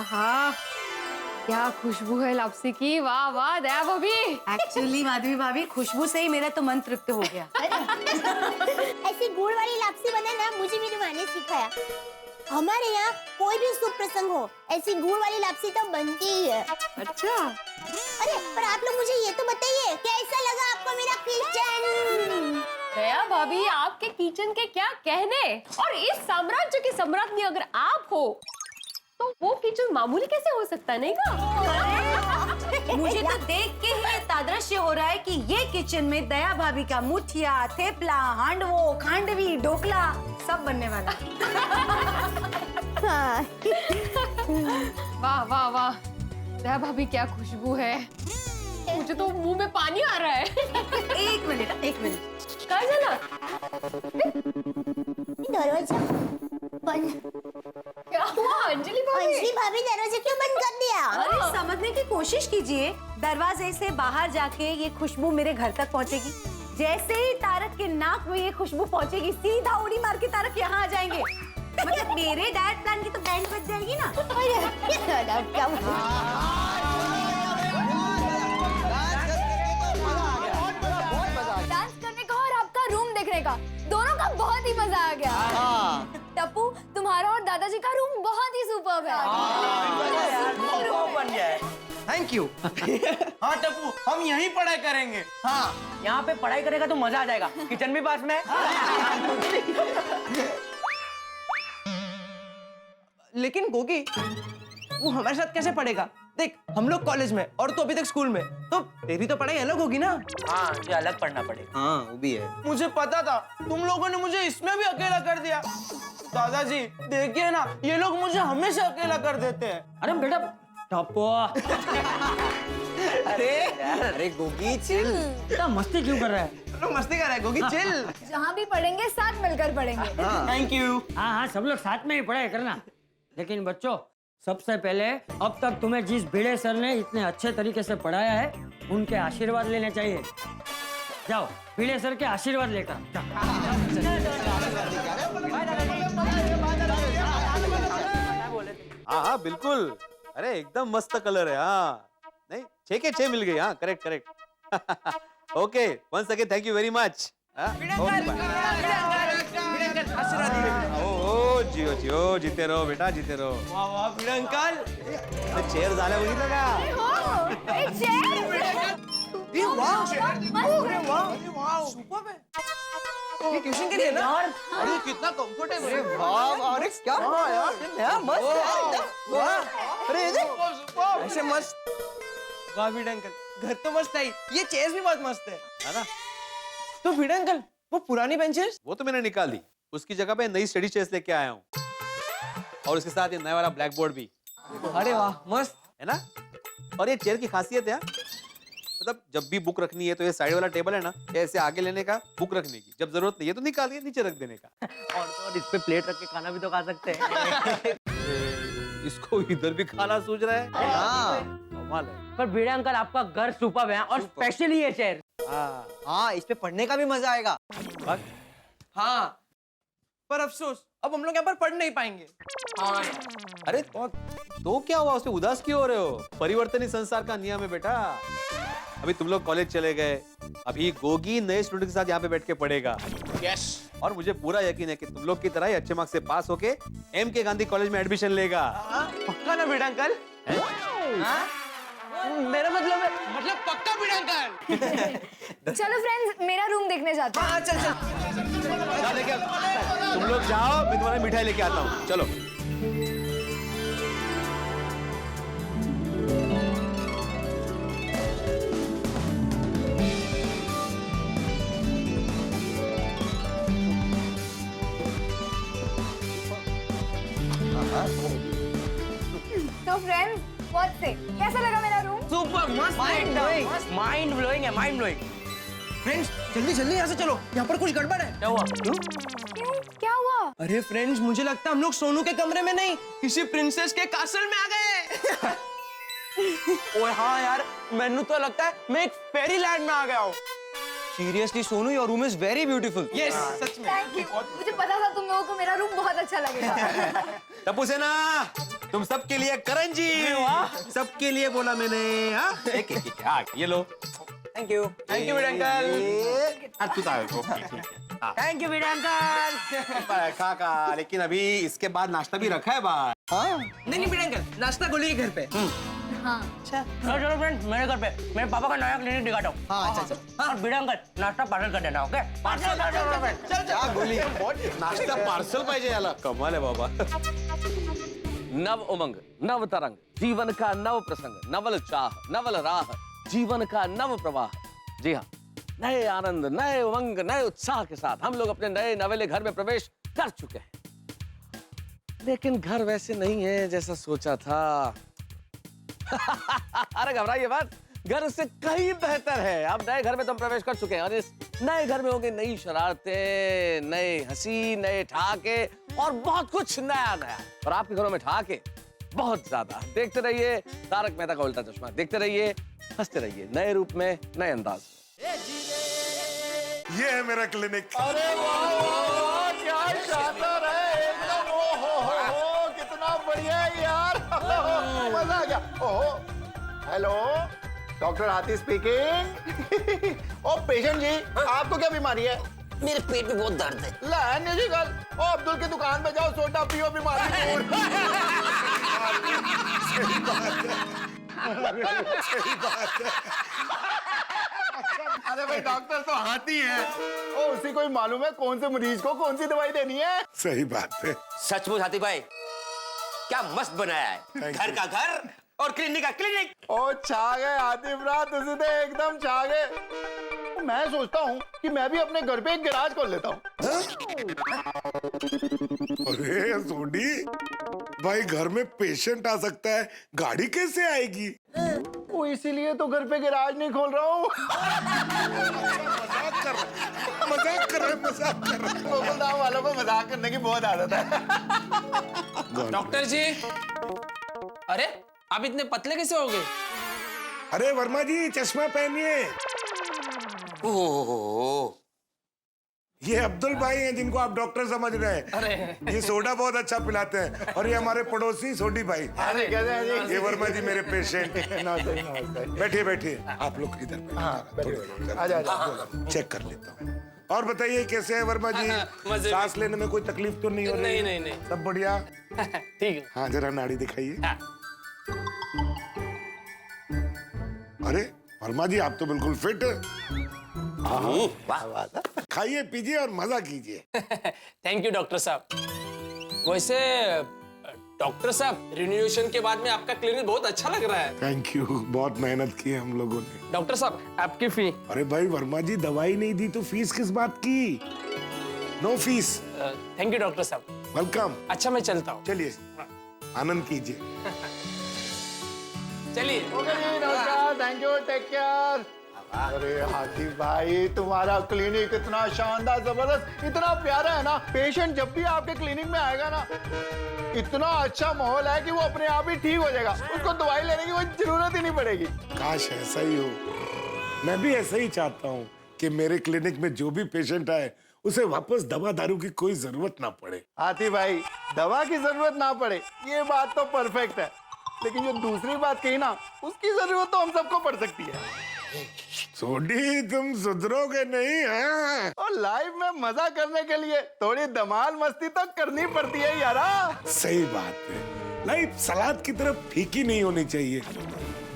हाँ, क्या खुशबू है लापसी की। वाह वाह दया भाभी। एक्चुअली माधवी भाभी, खुशबू से ही मेरा तो मन तृप्त हो गया। ऐसी गुड़ वाली लापसी बनाना मुझे मेरी माँ ने सिखाया। हमारे यहाँ कोई भी शुभ प्रसंग हो, ऐसी गुड़ वाली लापसी तो बनती ही है। अच्छा। अरे पर आप लोग मुझे ये तो बताइए, कैसा लगा आपको मेरा किचन? दया भाभी, आपके किचन के क्या कहने, और इस साम्राज्य की सम्राज्ञी अगर आप हो तो वो किचन मामूली कैसे हो सकता है, नहीं का? मुझे तो देख के ही तादृश्य हो रहा है कि ये किचन में दया भाभी का मुठिया, थेपला, हांडवो, खांडवी, ढोकला सब बनने वाला। वाह वाह वाह दया भाभी, क्या खुशबू है। मुझे तो मुंह में पानी आ रहा है। एक मिनट। कहाँ जाना? दरवाजा बंद। क्या हुआ अंजलि भाभी? अंजलि भाभी दरवाजा क्यों बंद कर दिया? अरे समझने की कोशिश कीजिए, दरवाजे से बाहर जाके ये खुशबू मेरे घर तक पहुंचेगी। जैसे ही तारक के नाक में ये खुशबू पहुंचेगी, सीधा उड़ी मार के तारक यहाँ आ जाएंगे। मतलब मेरे डाइट प्लान की तो बैंड बज जाएगी ना। डांस करने का और आपका रूम देखने का, दोनों का बहुत ही मजा आ गया। टप्पू, तुम्हारा और दादाजी का रूम बहुत ही सुपर्ब है। Thank you. हाँ टप्पू, हम यहीं पढ़ाई करेंगे। हाँ, यहाँ पे पढ़ाई करेगा तो मजा आ जाएगा। किचन भी पास में है। लेकिन गोगी, वो हमारे साथ कैसे पढ़ेगा? देख, हम लोग कॉलेज में और तू अभी तक स्कूल में, तो तेरी तो पढ़ाई अलग होगी ना। हाँ, ये अलग पढ़ना पड़ेगा। हाँ, वो भी है। मुझे पता था, तुम लोगों ने मुझे इसमें भी अकेला कर दिया। दादाजी देखिए ना, ये लोग मुझे हमेशा अकेला कर देते हैं। अरे बेटा, टप्पो अरे गोगी चिल। इतना मस्ती क्यों कर रहा है? तो मस्ती कर रहा है गोगी चिल। जहाँ भी पढ़ेंगे साथ मिलकर पढ़ेंगे। Thank you. हाँ हाँ, सब लोग साथ में ही पढ़ाई करना। लेकिन बच्चों, सबसे पहले अब तक तुम्हें जिस भिड़े सर ने इतने अच्छे तरीके से पढ़ाया है, उनके आशीर्वाद लेने चाहिए। जाओ, भिड़े सर के आशीर्वाद लेकर हाँ हाँ बिल्कुल। अरे एकदम मस्त कलर है। हाँ नहीं 6 के 6 मिल गई। हाँ correct correct. Okay once again thank you very much. ओ जियो जियो जीते रहो बेटा जीते रहो। वाह वाह भिड़े अंकल। चेअर झाल्या बघितलं का? ये ट्यूशन के लिए ना? अरे कितना कंफर्टेबल है। वाह अरे क्या यार नया मस्त है एकदम। वाह अरे ये देख ऐसे मस्त। वाह भिड़े अंकल घर तो मस्त है, ये चेयर्स भी बहुत मस्त है ना? तो भिड़े अंकल वो पुरानी बेंचेस? वो तो मैंने निकाल दी, उसकी जगह पे नई स्टडी चेयर्स लेके आया हूँ और उसके साथ ये नया वाला ब्लैक बोर्ड भी। अरे वाह मस्त है ना? और ये चेयर की खासियत है मतलब जब भी बुक रखनी है तो ये साइड वाला टेबल है ना, ऐसे आगे लेने का बुक रखने की, जब जरूरत नहीं है तो निकाल के नीचे रख देने का। और इस पे प्लेट रख के खाना भी तो खा सकते हैं। इसको इधर भी खाना सूझ रहा है। हाँ कमाल है। पर भिड़े अंकल, आपका घर सुपर्ब है और स्पेशली ये चेयर। हाँ इस पे पढ़ने का भी मजा आएगा। हाँ पर अफसोस अब हम लोग यहाँ पर पढ़ नहीं पाएंगे। अरे तो क्या हुआ, उसमें उदास क्यों हो रहे हो? परिवर्तन ही संसार का नियम है बेटा। अभी तुम लोग कॉलेज चले गए, अभी गोगी नए स्टूडेंट के साथ यहाँ पे बैठ के पढ़ेगा। यस। और मुझे पूरा यकीन है कि तुम लोग की तरह ही अच्छे मार्क्स से पास होके एम.के. गांधी कॉलेज में एडमिशन लेगा। पक्का ना भिड़े अंकल? मेरा मतलब पक्का भिड़े अंकल। चलो फ्रेंड्स, मेरा रूम देखने जाते हैं। चल चल जा लेके तुम लोग जाओ, मैं तुम्हारा मिठाई लेके आता हूँ। चलो। तो फ्रेंड्स, व्हाट से कैसा लगा मेरा रूम? सुपर मस्त माइंड ब्लोइंग है माइंड ब्लोइंग। फ्रेंड्स जल्दी जल्दी यहाँ से चलो, यहाँ पर कुछ गड़बड़ है। क्या हुआ? क्यों? क्या हुआ? अरे फ्रेंड्स मुझे लगता है हम लोग सोनू के कमरे में नहीं किसी प्रिंसेस के कासल में आ गए। ओए हाँ यार, मैंने तो लगता है मैं एक फेरी लैंड में आ गया हूँ। Seriously Sonu, your room is very beautiful. Yes सच में। थैंक यू, मुझे पता था तुम लोगों को मेरा रूम बहुत अच्छा लगेगा। टप्पू सेना, तुम सबके लिए करण जी, सबके लिए बोला मैंने। हाँ एक एक एक, हाँ ये लो। Thank you Bhide uncle. तू थैंक यू भिड़े अंकल। खा खा, लेकिन अभी इसके बाद नाश्ता भी रखा है बाहर। हाँ नहीं भिड़े अंकल, नाश्ता गोली के घर पे। हाँ अच्छा चलो फ्रेंड्स, मेरे घर पे मेरे पापा का नया क्लिनिक दिखाता हूँ। हाँ अच्छा अच्छा। और भिड़े अंकल नाश्ता पार्सल कर देना। ओके पार्सल चल क्या गोली, नाश्ता पार्सल पाहिजे याला। कमाल है बाबा। नव उमंग, नव तरंग, जीवन का नव प्रसंग, नवल चाह, नवल राह, जीवन का नव प्रवाह। जी हाँ, नए आनंद, नए उमंग, नए उत्साह के साथ हम लोग अपने नए नवेले घर में प्रवेश कर चुके हैं। लेकिन घर वैसे नहीं है जैसा सोचा था। अरे घबराइए मत, घर से कहीं बेहतर है। अब नए घर में तुम प्रवेश कर चुके हैं और इस नए घर में होंगे नई शरारतें, नए हंसी, नए ठहाके और बहुत कुछ नया नया। और आपके घरों में ठहाके बहुत ज्यादा। देखते रहिए तारक मेहता का उल्टा चश्मा, देखते रहिए, हंसते रहिए, नए रूप में, नए अंदाज में। ये है मेरा क्लिनिक। अरे वाह क्या शानदार है एकदम। हो कितना बढ़िया है यार। मजा आ गया। ओहो हेलो, डॉक्टर हाथी स्पीकिंग। ओ पेशेंट जी, आपको क्या बीमारी है? मेरे पेट में बहुत दर्द है। लाने जी गल। ओ अब्दुल की दुकान पे जाओ, सोडा पियो, बीमारी दूर। सही बात है। अरे भाई डॉक्टर तो हाथी है, ओ उसी को ही मालूम है कौन से मरीज को कौन सी दवाई देनी है। सही बात है। सचमुच हाथी भाई, क्या मस्त बनाया है। घर का घर और क्लिनिक का क्लिनिक। ओ छा गए हाथी भ्रा, तुझे तो एकदम छा गए। मैं सोचता हूँ कि मैं भी अपने घर पे एक गैराज खोल लेता हूँ। अरे सोडी भाई, घर में पेशेंट आ सकता है, गाड़ी कैसे आएगी? वो इसीलिए तो घर पे गैराज नहीं खोल रहा हूँ। मजाक कर रहे। गोकुलधाम वालों को मजाक करने की बहुत आदत है। डॉक्टर जी, अरे आप इतने पतले कैसे हो गए? अरे वर्मा जी, चश्मा पहनिए। ओह, ये अब्दुल भाई हैं जिनको आप डॉक्टर समझ रहे हैं। अरे ये सोडा बहुत अच्छा पिलाते हैं, और ये हमारे पड़ोसी सोडी भाई। अरे कैसे हैं जी? ये वर्मा जी मेरे पेशेंट। बैठिए बैठिए, आप लोग इधर चेक कर लेता हूँ। और बताइए कैसे है वर्मा जी? सांस लेने में कोई तकलीफ तो नहीं हो रही? नहीं। सब बढ़िया? ठीक है। हाँ, जरा नाड़ी दिखाइए। अरे वर्मा जी, आप तो बिल्कुल फिट है। खाइए पीजिए और मजा कीजिए। थैंक यू डॉक्टर साहब। वैसे डॉक्टर साहब, रिन्यूएशन के बाद में आपका क्लिनिक बहुत अच्छा लग रहा है। थैंक यू, बहुत मेहनत की है हम लोगों ने। डॉक्टर साहब, आपकी फी? अरे भाई वर्मा जी, दवाई नहीं दी तो फीस किस बात की? No fees. Thank you doctor साहब। वेलकम। अच्छा, मैं चलता हूँ। चलिए, आनंद कीजिए। चलिए। नमस्कार, थैंक यू, टेक केयर। अरे हाथी भाई, तुम्हारा क्लिनिक इतना शानदार, जबरदस्त, इतना प्यारा है ना। पेशेंट जब भी आपके क्लिनिक में आएगा ना, इतना अच्छा माहौल है कि वो अपने आप ही ठीक हो जाएगा। उसको दवाई लेने की कोई जरूरत ही नहीं पड़ेगी। काश ऐसा ही हो। मैं भी ऐसा ही चाहता हूँ कि मेरे क्लिनिक में जो भी पेशेंट आए, उसे वापस दवा दारू की कोई जरूरत ना पड़े। हाथी भाई, दवा की जरूरत ना पड़े, ये बात तो परफेक्ट है। लेकिन जो दूसरी बात कही ना, उसकी जरूरत तो हम सबको पड़ सकती है। सोडी, तुम सुधरोगे नहीं हैं? और लाइफ में मजा करने के लिए थोड़ी धमाल मस्ती तो करनी पड़ती है यारा। सही बात है। लाइफ सलाद की तरह फीकी नहीं होनी चाहिए,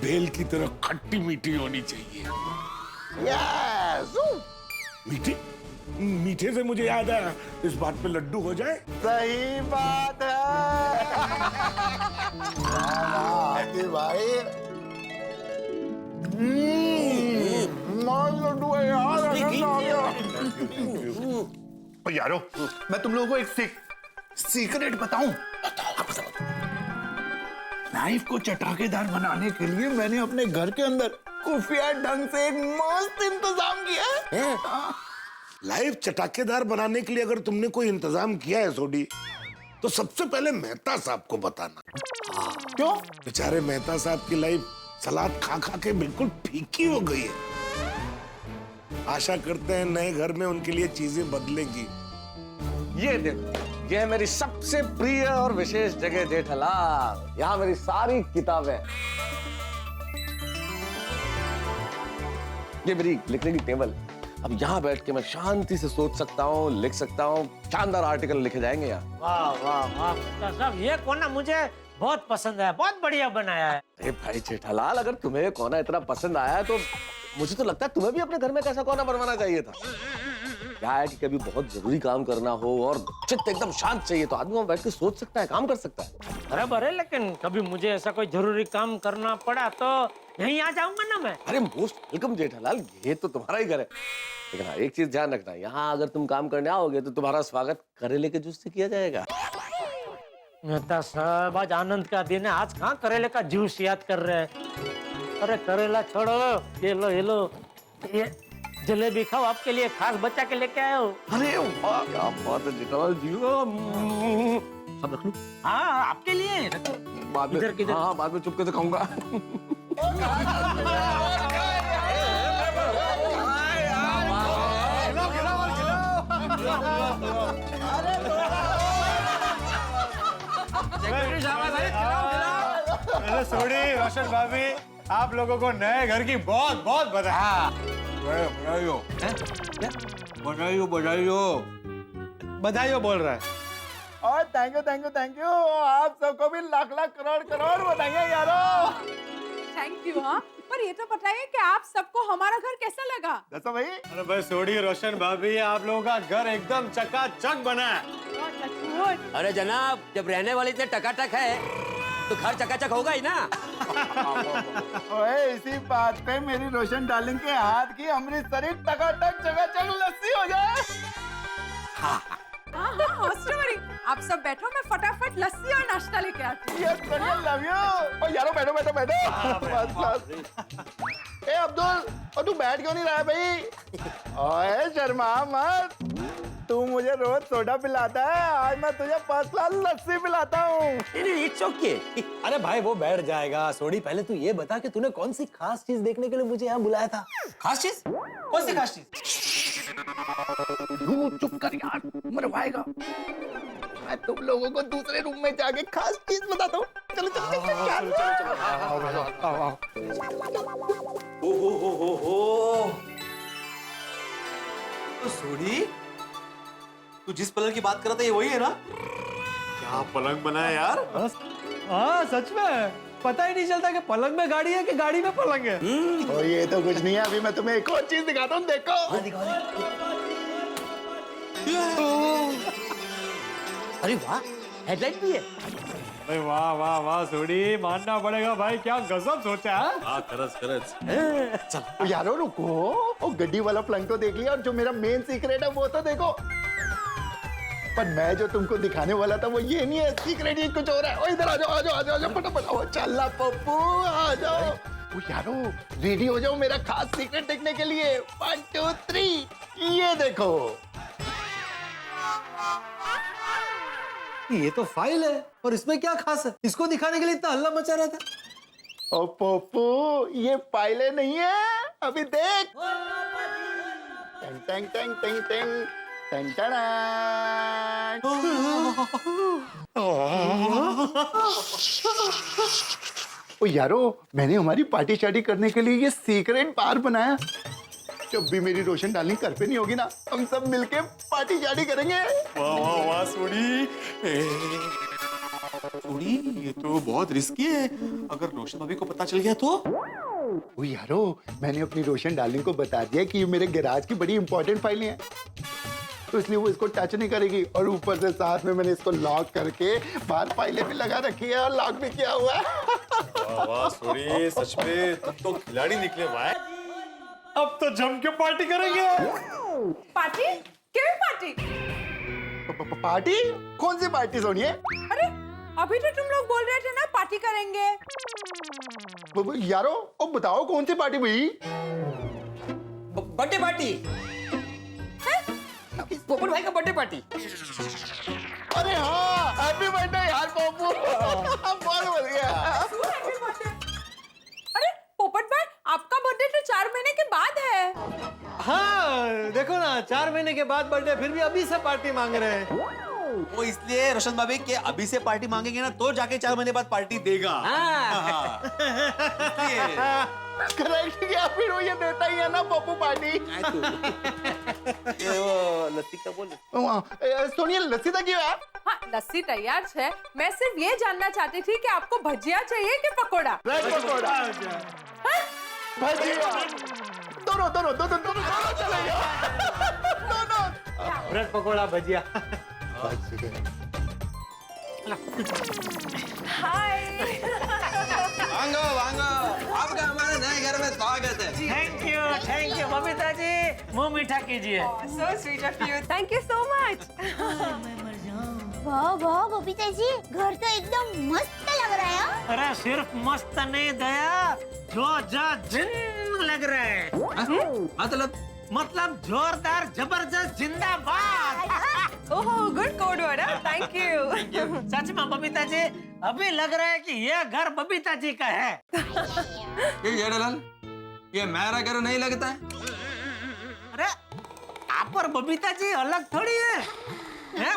बेल की तरह खट्टी मीठी होनी चाहिए। यस। मीठी? मीठे से मुझे याद आया, इस बात पे लड्डू हो जाए। सही बात है। भाई, लड्डू है यारो। मैं तुम लोगों को एक सीक्रेट बताऊं? नाइफ को चटाकेदार बनाने के लिए मैंने अपने घर के अंदर खुफिया ढंग से एक मस्त इंतजाम किया है। लाइफ चटाकेदार बनाने के लिए अगर तुमने कोई इंतजाम किया है सोडी, तो सबसे पहले मेहता साहब को बताना। क्यों? बेचारे मेहता साहब की लाइफ सलाद खा खा के बिल्कुल फीकी हो गई है। आशा करते हैं नए घर में उनके लिए चीजें बदलेंगी। ये देखो, ये है मेरी सबसे प्रिय और विशेष जगह जेठालाल। यहाँ मेरी सारी किताबें, ये मेरी लिखने की टेबल। अब यहाँ बैठ के मैं शांति से सोच सकता हूँ, लिख सकता हूँ। शानदार आर्टिकल लिखे जाएंगे यहाँ। वाह वाह वाह साहब, ये कोना मुझे बहुत पसंद है, बहुत बढ़िया बनाया है। अरे भाई जेठालाल, अगर तुम्हें कोना इतना पसंद आया है तो मुझे तो लगता है तुम्हें भी अपने घर में कैसा कोना बनवाना चाहिए था। क्या है कि कभी बहुत जरूरी काम करना हो और चित्त एकदम शांत चाहिए, तो आदमी वहाँ बैठ के सोच सकता है, काम कर सकता है। बराबर है, लेकिन कभी मुझे ऐसा कोई जरूरी काम करना पड़ा तो यहीं आ जाऊंगा ना मैं। अरे मोस्ट वेलकम जेठालाल, ये तो तुम्हारा ही घर है। लेकिन हाँ, एक चीज ध्यान रखना, यहाँ अगर तुम काम करने आओगे तो तुम्हारा स्वागत करेले के जूस से किया जाएगा। मेहता साहब, आज आनंद का दिन है, आज कहाँ करेले का जूस याद कर रहे हैं। अरे करेला छोड़ो, ये लो ये जलेबी खाओ, आपके लिए खास बच्चा के लेके आए हो। अरे वाह, क्या बात है जेठालाल जी। सब रख लूं? हाँ, आपके लिए बाद में। किधर? हाँ, बाद में चुपके से खाऊंगा। अरे सोडी, रोशन भाभी, आप लोगों को नए घर की बहुत बहुत बधाई। बधाइयो बोल रहा है। और थैंक यू। आप सबको भी लाख लाख करोड़ करोड़ बधाइयां यारो। Thank you. हाँ, पर ये तो बताइए कि आप सबको हमारा घर कैसा लगा? दसो भाई। अरे भाई सोडी, रोशन भाभी, आप लोगों का घर एकदम चकाचक बना है। अरे जनाब, जब रहने वाली इतने टकाटक है तो घर चकाचक होगा ही ना। ओए इसी बात पे मेरी रोशन डार्लिंग के हाथ की अमृतसरी टकाटक चकाचक लस्सी हो जाए। हाँ हॉस्टल वाली, आप सब बैठो, मैं फटाफट लस्सी और नाश्ता लेके आती हूँ। Yes Sonia, love you. ओ यारो बैठो बैठो बैठो। बस बस। ए अब्दुल, और तू बैठ क्यों नहीं रहा है भाई? ओए शर्मा मत, तू मुझे रोज सोडा पिलाता है, आज मैं तुझे फर्स्ट क्लास लस्सी पिलाता हूँ। It's okay. अरे भाई वो बैठ जाएगा। सोडी पहले तू ये बता कि तूने कौन सी खास चीज देखने के लिए मुझे यहाँ बुलाया था? खास चीज? कौन सी खास चीज? चुप कर यार, मरवाएगा। मैं तुम लोगों को दूसरे रूम में जाके खास चीज बताता हूँ। चलो चलो चलो हो। तो सोडी, तू जिस पलंग की बात कर रहा था ये वही है ना? क्या पलंग बना है यार? हाँ सच में पता ही नहीं चलता कि पलंग में गाड़ी है कि गाड़ी में पलंग है। और ये तो कुछ नहीं है, अभी मैं तुम्हें एक और चीज दिखाता हूँ, देखो। अरे वाह, हेडलाइट भी है। अरे वाह वाह वाह सोडी, मानना पड़ेगा भाई, क्या गजब सोचा है। हाँ करस। चलो यारो रुको, ओ गड्डी वाला पलंग तो देख लिया, और जो मेरा मेन सीक्रेट है वो तो देखो। पर मैं जो तुमको दिखाने वाला था वो ये नहीं है, सीक्रेट ही कुछ और है। ओ इधर आ जाओ आ जाओ आ जाओ फटाफट। ओ चल पप्पू आ जाओ। ओ यारो रेडी हो जाओ मेरा खास सीक्रेट देखने के लिए। 1 2 3, ये देखो। ये तो फाइल है, और इसमें क्या खास है? इसको दिखाने के लिए इतना हल्ला मचा रहा था। ओ पप्पू, ये फाइलें नहीं है, अभी देख। टेंग टेंग टेंग टेंग टेंग टेंग टड़ान। ओ यारो, मैंने हमारी पार्टी शार्टी करने के लिए ये सीक्रेट बार बनाया। जब भी मेरी रोशन डार्लिंग घर पे नहीं होगी ना, हम सब मिलके पार्टी शार्टी करेंगे। वाह वाह वाह सोडी। सोडी ये तो बहुत रिस्की है, अगर रोशन भाभी को पता चल गया तो? ओ यारो, मैंने अपनी रोशन डार्लिंग को बता दिया कि ये मेरे गैराज की बड़ी इंपॉर्टेंट फाइलें हैं, तो इसलिए वो इसको टच नहीं करेगी। और ऊपर से साथ में मैंने इसको लॉक करके बाहर फाइलें भी लगा रखी है और लॉक भी किया हुआ है। वाह सोडी, सच में तुम तो खिलाड़ी निकले भाई। अब तो जम के पार्टी करेंगे। पार्टी? क्या पार्टी? पार्टी? कौन सी पार्टी सोनिए? अरे अभी तो तुम लोग बोल रहे थे ना पार्टी करेंगे। यारो अब बताओ कौन सी पार्टी हुई? Birthday party. पोपट भाई का बर्थडे पार्टी। अरे हाँ, हैप्पी बर्थडे यार पोपू। बहुत बढ़िया। अरे पोपट भाई, आपका बर्थडे तो 4 महीने के बाद है। हाँ देखो ना, 4 महीने के बाद बर्थडे, फिर भी अभी से पार्टी मांग रहे हैं। वो इसलिए रोशन भाभी के अभी से पार्टी मांगेंगे ना तो जाके 4 महीने बाद पार्टी देगा। करेक्ट क्या, फिर वो ये देता ही है ना पप्पू पार्टी। लस्सी का बोल। सोनिया लस्सी तक क्यों है? हाँ लस्सी तैयार है, मैं सिर्फ ये जानना चाहती थी कि आपको भजिया चाहिए कि पकोड़ा? पकोड़ा। भजिया। दोनों चलेगा। दोनों। ब्रेड पकोड़ा भजिया। हाय। वांगो वांगो, आपका हमारे नए घर में स्वागत है। थैंक यू बबीता जी, मुंह मीठा कीजिए। So sweet of you. Thank you so much. वाह वाह बबीता जी, घर तो एकदम मस्त लग रहा है। अरे सिर्फ मस्त नहीं दया, जिन्न लग रहा है। मतलब जोरदार जबरदस्त जिंदाबाद। Oh good code word, thank you. सच में बबीता जी, अभी लग रहा है कि ये घर बबीता जी का है। ये जेठालाल, ये मेरा घर नहीं लगता है। अरे आप और बबीता जी अलग थोड़ी है?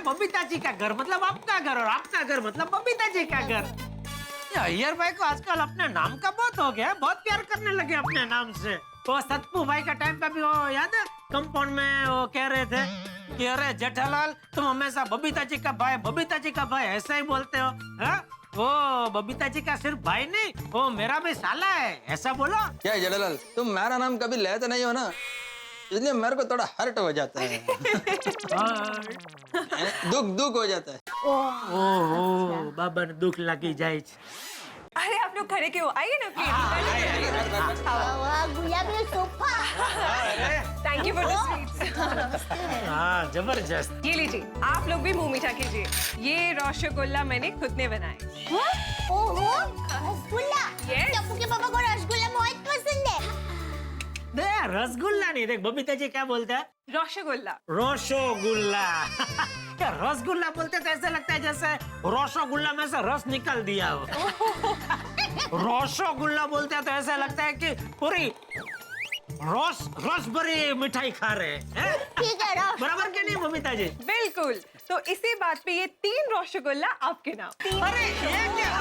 बबीता जी का घर मतलब आपका घर, और आपका घर मतलब बबीता जी का घर। ये अय्यर भाई को आजकल अपने नाम का बहुत हो गया, बहुत प्यार करने लगे अपने नाम से। तो सतपू भाई का टाइम पे भी वो याद है, कंपाउंड में वो कह रहे थे कि अरे जेठालाल तुम हमेशा बबीता जी का भाई ऐसा ही बोलते हो। है? वो बबीता जी का सिर्फ भाई नहीं, वो मेरा भी साला है, ऐसा बोलो। क्या जेठालाल, तुम मेरा नाम कभी लेते नहीं हो ना, इसलिए मेरे को थोड़ा हर्ट हो जाता है। दुख हो जाता है। ઓહો બાબાને દુઃખ લાગી જાય છે. अरे आप लोग खड़े क्यों? आइए ना प्लीज. वाह, गुलाबी sofa. Thank you for the sweets. હા જબરજસ્ત. ये लीजिए, आप लोग भी मुंह मीठा कीजिए. ये रसगुल्ला मैंने खुद ने बनाए. ओहो, रसगुल्ला. टप्पू के पापा को रसगुल्ला बहुत पसंद है. दे रसगुल्ला नहीं, देख बबीता जी क्या बोलता है? रसगुल्ला. रसगुल्ला. क्या रसगुल्ला बोलते तो ऐसा लगता है जैसे रसगुल्ला में से रस निकल दिया हो. रसगुल्ला बोलते हैं तो ऐसा लगता है कि पूरी रस भरी मिठाई खा रहे हैं. ठीक है रस. बराबर के नहीं बबीता जी? बिल्कुल. तो इसी बात पे ये 3 रसगुल्ला आपके नाम. अरे ये क्या?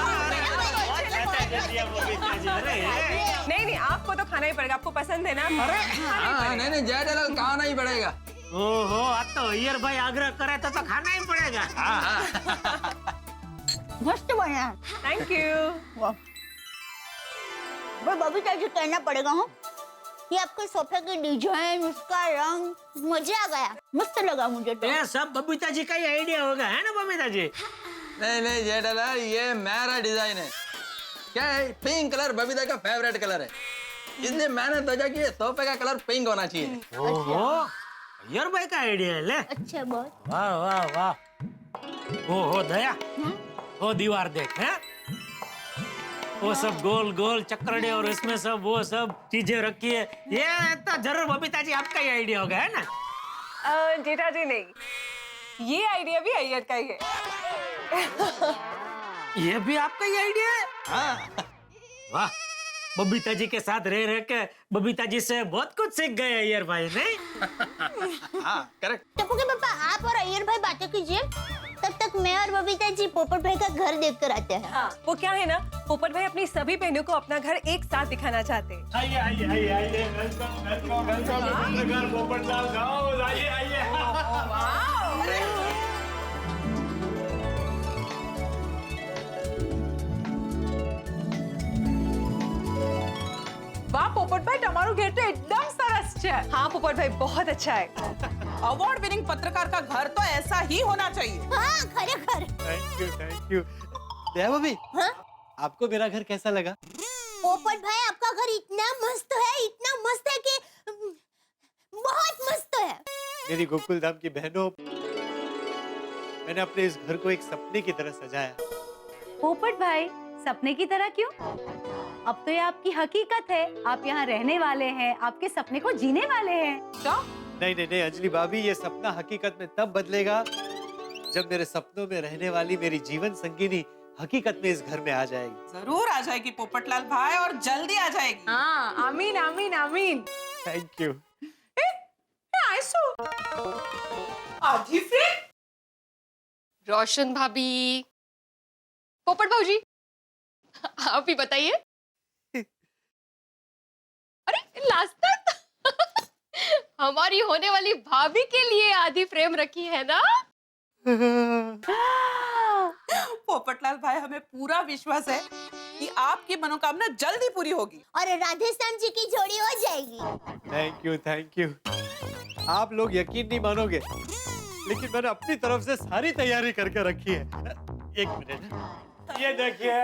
नहीं नहीं, आपको तो खाना ही पड़ेगा. आपको पसंद है ना? नहीं जेठालाल खाना ही पड़ेगा. ओहो, अब तो अय्यर भाई आग्रह करे तो खाना ही पड़ेगा. मस्त बना. Thank you. बबीता जी कहना पड़ेगा. हूँ ये आपके सोफे की डिजाइन, उसका रंग मजे आ गया. मस्त लगा मुझे तो. ये सब बबीता जी का ही आइडिया होगा, है ना बबीता जी? नहीं जेठालाल, ये मेरा डिजाइन है. क्या है, पिंक कलर बबीता का फेवरेट कलर है, इसलिए मैंने सोचा कि सोफे का कलर पिंक होना चाहिए. ओहो, अय्यर भाई का आइडिया है. ले अच्छा बहुत. वाह वाह वाह. ओहो दया, वो दीवार देख. है वो सब गोल गोल चक्करड़े और इसमें सब वो सब चीजें रखी है. ये तो जरूर बबीता जी आपका ही आइडिया होगा, है ना? जेठा जी नहीं, ये आइडिया भी अय्यर का ही है. ये भी आपका ही आइडिया है? वाह, बबीता जी के साथ रह रह के बबीता जी से बहुत कुछ सीख गए अय्यर भाई. नहीं? करेक्ट. टप्पू के पापा, आप और अय्यर भाई बातें कीजिए. तब तक मैं और बबीता जी पोपट भाई का घर देख कर आते हैं. हाँ, वो क्या है ना, पोपट भाई अपनी सभी बहनों को अपना घर एक साथ दिखाना चाहते हैं. आइए आइए आइए आइए. Welcome welcome welcome. घर पोपट लाल जाओ. आइए आइए. वाह पोपट भाई, તમારું ઘર તો એકદમ સરસ છે. हाँ पोपट भाई, बहुत अच्छा है. अवार्ड विनिंग पत्रकार का घर तो ऐसा ही होना चाहिए. हाँ खरेखर. Thank you. दया भाभी, आपको मेरा घर कैसा लगा? पोपट भाई, आपका घर इतना मस्त है कि बहुत मस्त है. मेरी गोकुल धाम की बहनों, मैंने अपने इस घर को एक सपने की तरह सजाया. पोपट भाई, सपने की तरह क्यों? अब तो ये आपकी हकीकत है. आप यहाँ रहने वाले हैं, आपके सपने को जीने वाले हैं. क्या? नहीं अंजलि भाभी, ये सपना हकीकत में तब बदलेगा जब मेरे सपनों में रहने वाली मेरी जीवन संगिनी हकीकत में इस घर में आ जाएगी. जरूर आ जाएगी पोपटलाल भाई, और जल्दी आ जाएगी. हाँ, आमीन आमीन आमीन. Thank you. आयसु आधी फ्रेंड. रोशन भाभी, पोपट भाऊजी, आप ही बताइए. अरे लास्ट तक हमारी होने वाली भाभी के लिए आधी फ्रेम रखी है ना? पोपटलाल भाई, हमें पूरा विश्वास है कि आपकी मनोकामना जल्दी पूरी होगी और राधे श्याम जी की जोड़ी हो जाएगी. Thank you. आप लोग यकीन नहीं मानोगे, लेकिन मैंने अपनी तरफ से सारी तैयारी करके रखी है. एक मिनट, ये देखिए.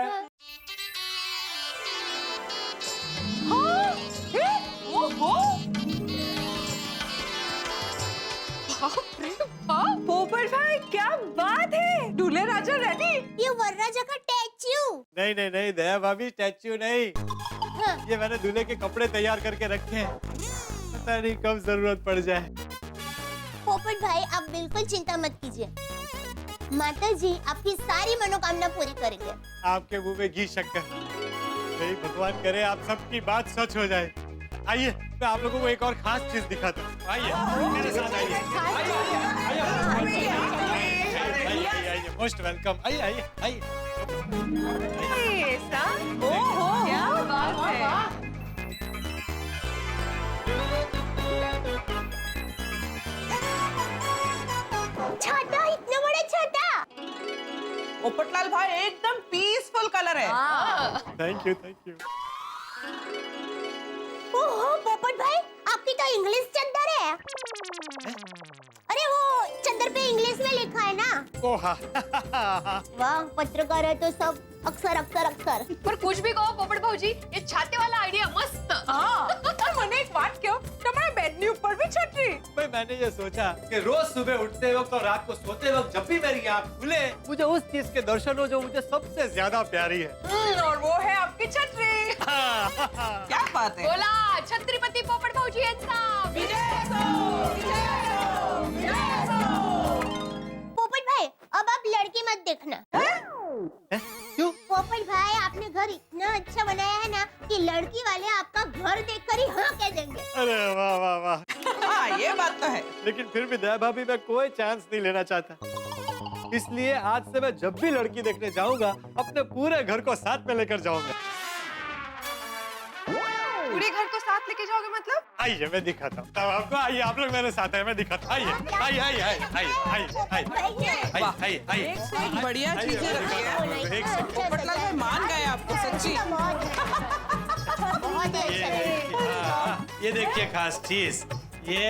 पोपट भाई, क्या बात है. दूल्हे राजा रेडी. ये वरराजा का स्टैच्यू. नहीं दया भाभी, स्टैच्यू नहीं. ये मैंने दूल्हे के कपड़े तैयार करके रखे हैं, पता नहीं कब जरूरत पड़ जाए. पोपट भाई, आप बिल्कुल चिंता मत कीजिए. माता जी आपकी सारी मनोकामना पूरी करेंगे. आपके मुंह में घी शक्कर. नहीं, भगवान करे आप सबकी बात सच हो जाए. आइए, मैं आप लोगों को एक और खास चीज दिखाता हूँ. आइए मेरे साथ आइए. Most welcome. आइए. ओहो, क्या बात है. छाता, इतना बड़ा छाता. पोपटलाल भाई, एकदम पीसफुल कलर है. Thank you. ओहो पोपट भाई, आपकी तो इंग्लिश चद्दर है. अरे वो चद्दर पे इंग्लिश में लिखा है ना. ओहा वाह, पत्रकार है तो सब अक्सर अक्सर अक्सर। पर कुछ भी कहो पोपट भाऊजी, ये छाते वाला आइडिया मस्त। મને એક વાત કહો, તમારા બેડની ઉપર भी छतरी? भाई मैंने ये सोचा कि रोज सुबह उठते वक्त और रात को सोते वक्त जब भी मेरी आँख खुले मुझे उस चीज के दर्शन हो जो मुझे सबसे ज्यादा प्यारी है। और वो है आपकी छतरी। क्या बात है? बोला छत्रपति पोपट भाऊजी यांचा पोपट भाई, अब आप लड़की मत देखना। क्यों? पोपट भाई, आपने घर इतना अच्छा बनाया है ना कि लड़की वाले आपका घर देखकर ही हाँ कह देंगे। अरे वाह वाह वाह। हाँ, ये बात तो है। लेकिन फिर भी दया भाभी मैं कोई चांस नहीं लेना चाहता, इसलिए आज से मैं जब भी लड़की देखने जाऊंगा अपने पूरे घर को साथ में लेकर जाऊंगा। पूरे घर को साथ लेके जाओगे मतलब? आइए मैं दिखाता हूँ तब आपको। आइए आप लोग मेरे साथ हैं, मैं दिखाता हूँ। आइए आइए आइए आइए आइए आइए आइए आइए। एक से एक बढ़िया चीजें रखी है। एक सेकंड। पोपटलाल भाई मान गए आपको सच्ची। बहुत अच्छा है। ये देखिए खास चीज ये।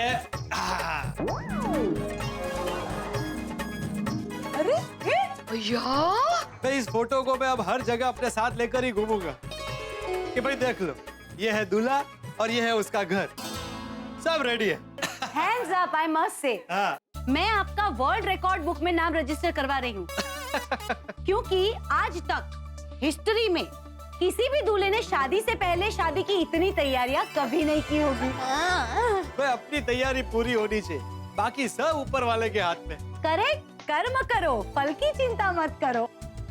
अरे भैया, मैं इस फोटो को मैं अब हर जगह अपने साथ लेकर ही घूमूंगा कि भाई देख लो, ये है दूल्हा और ये है उसका घर, सब रेडी है। Hands up, I must say. हाँ। मैं आपका वर्ल्ड रिकॉर्ड बुक में नाम रजिस्टर करवा रही हूँ क्योंकि आज तक हिस्ट्री में किसी भी दूल्हे ने शादी से पहले शादी की इतनी तैयारियां कभी नहीं की होगी। भाई अपनी तैयारी पूरी होनी चाहिए, बाकी सब ऊपर वाले के हाथ में। करेक्ट, कर्म करो, फल की चिंता मत करो।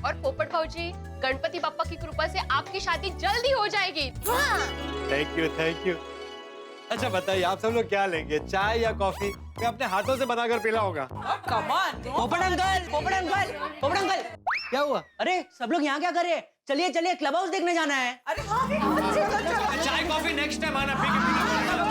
और पोपट भाऊजी, गणपति बाप्पा की कृपा से आपकी शादी जल्दी हो जाएगी। Thank you thank you. अच्छा बताइए आप सब लोग क्या लेंगे, चाय या कॉफी? मैं अपने हाथों से बनाकर पिलाऊंगा। पोपट अंकल, पोपट अंकल, पोपट अंकल। क्या हुआ? अरे सब लोग यहाँ क्या कर रहे हैं? चलिए चलिए, क्लब हाउस देखने जाना है। अरे चाय कॉफी नेक्स्ट टाइम आना।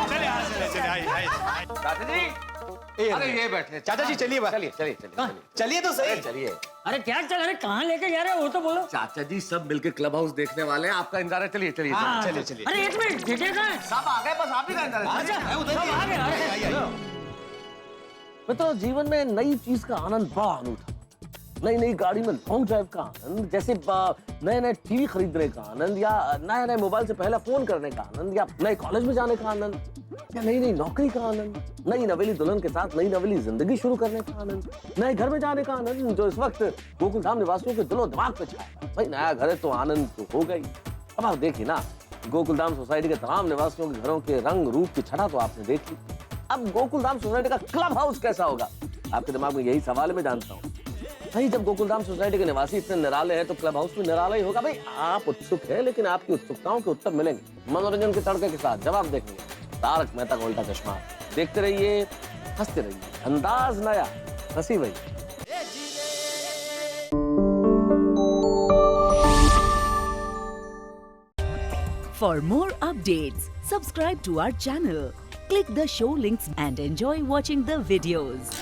चलिए चलिए आइए। चाचा जी, अरे ये बैठे। चाचा जी चलिए चलिए चलिए चलिए चलिए तो सही। चलिए। अरे क्या चल रहा है, कहाँ लेके जा रहे हो वो तो बोलो। चाचा जी सब मिलके क्लब हाउस देखने वाले हैं, आपका इंतजार है। चलिए चलिए चलिए चलिए। अरे एक मिनट, जेठे कहाँ है? सब आ गए, बस आप ही का इंतजार है। अच्छा, सब आ गए। अरे मैं तो जीवन में नई चीज का आनंद बड़ा अनूठा, नई नई गाड़ी में लॉन्ग ड्राइव का आनंद, जैसे नए नए टीवी खरीदने का आनंद, या नए नए मोबाइल से पहला फोन करने का आनंद, या नए कॉलेज में जाने का आनंद, या नई नई नौकरी का आनंद, नई नवेली दुल्हन के साथ नई नवेली जिंदगी शुरू करने का आनंद, नए घर में जाने का आनंद जो इस वक्त गोकुल धाम निवासियों के दिलो दिमाग पे छाया। भाई नया घर है तो आनंद तो हो गई। अब आप देखिए ना, गोकुल धाम सोसाइटी के तमाम निवासियों के घरों के रंग रूप की छटा तो आपने देख ली। अब गोकुल धाम सोसाइटी का क्लब हाउस कैसा होगा? आपके दिमाग में यही सवाल है, मैं जानता हूँ। भाई जब गोकुल धाम सोसाइटी के निवासी इतने निराले हैं तो क्लब हाउस भी निराला ही होगा। भाई आप उत्सुक हैं, लेकिन आपकी उत्सुकताओं के उत्तर मिलेंगे मनोरंजन के तड़के के साथ। जवाब देखेंगे तारक मेहता का उल्टा चश्मा। देखते रहिए, हंसते रहिए, अंदाज नया, हंसी वही। For more updates, subscribe to our channel, click the show links and enjoy watching the videos.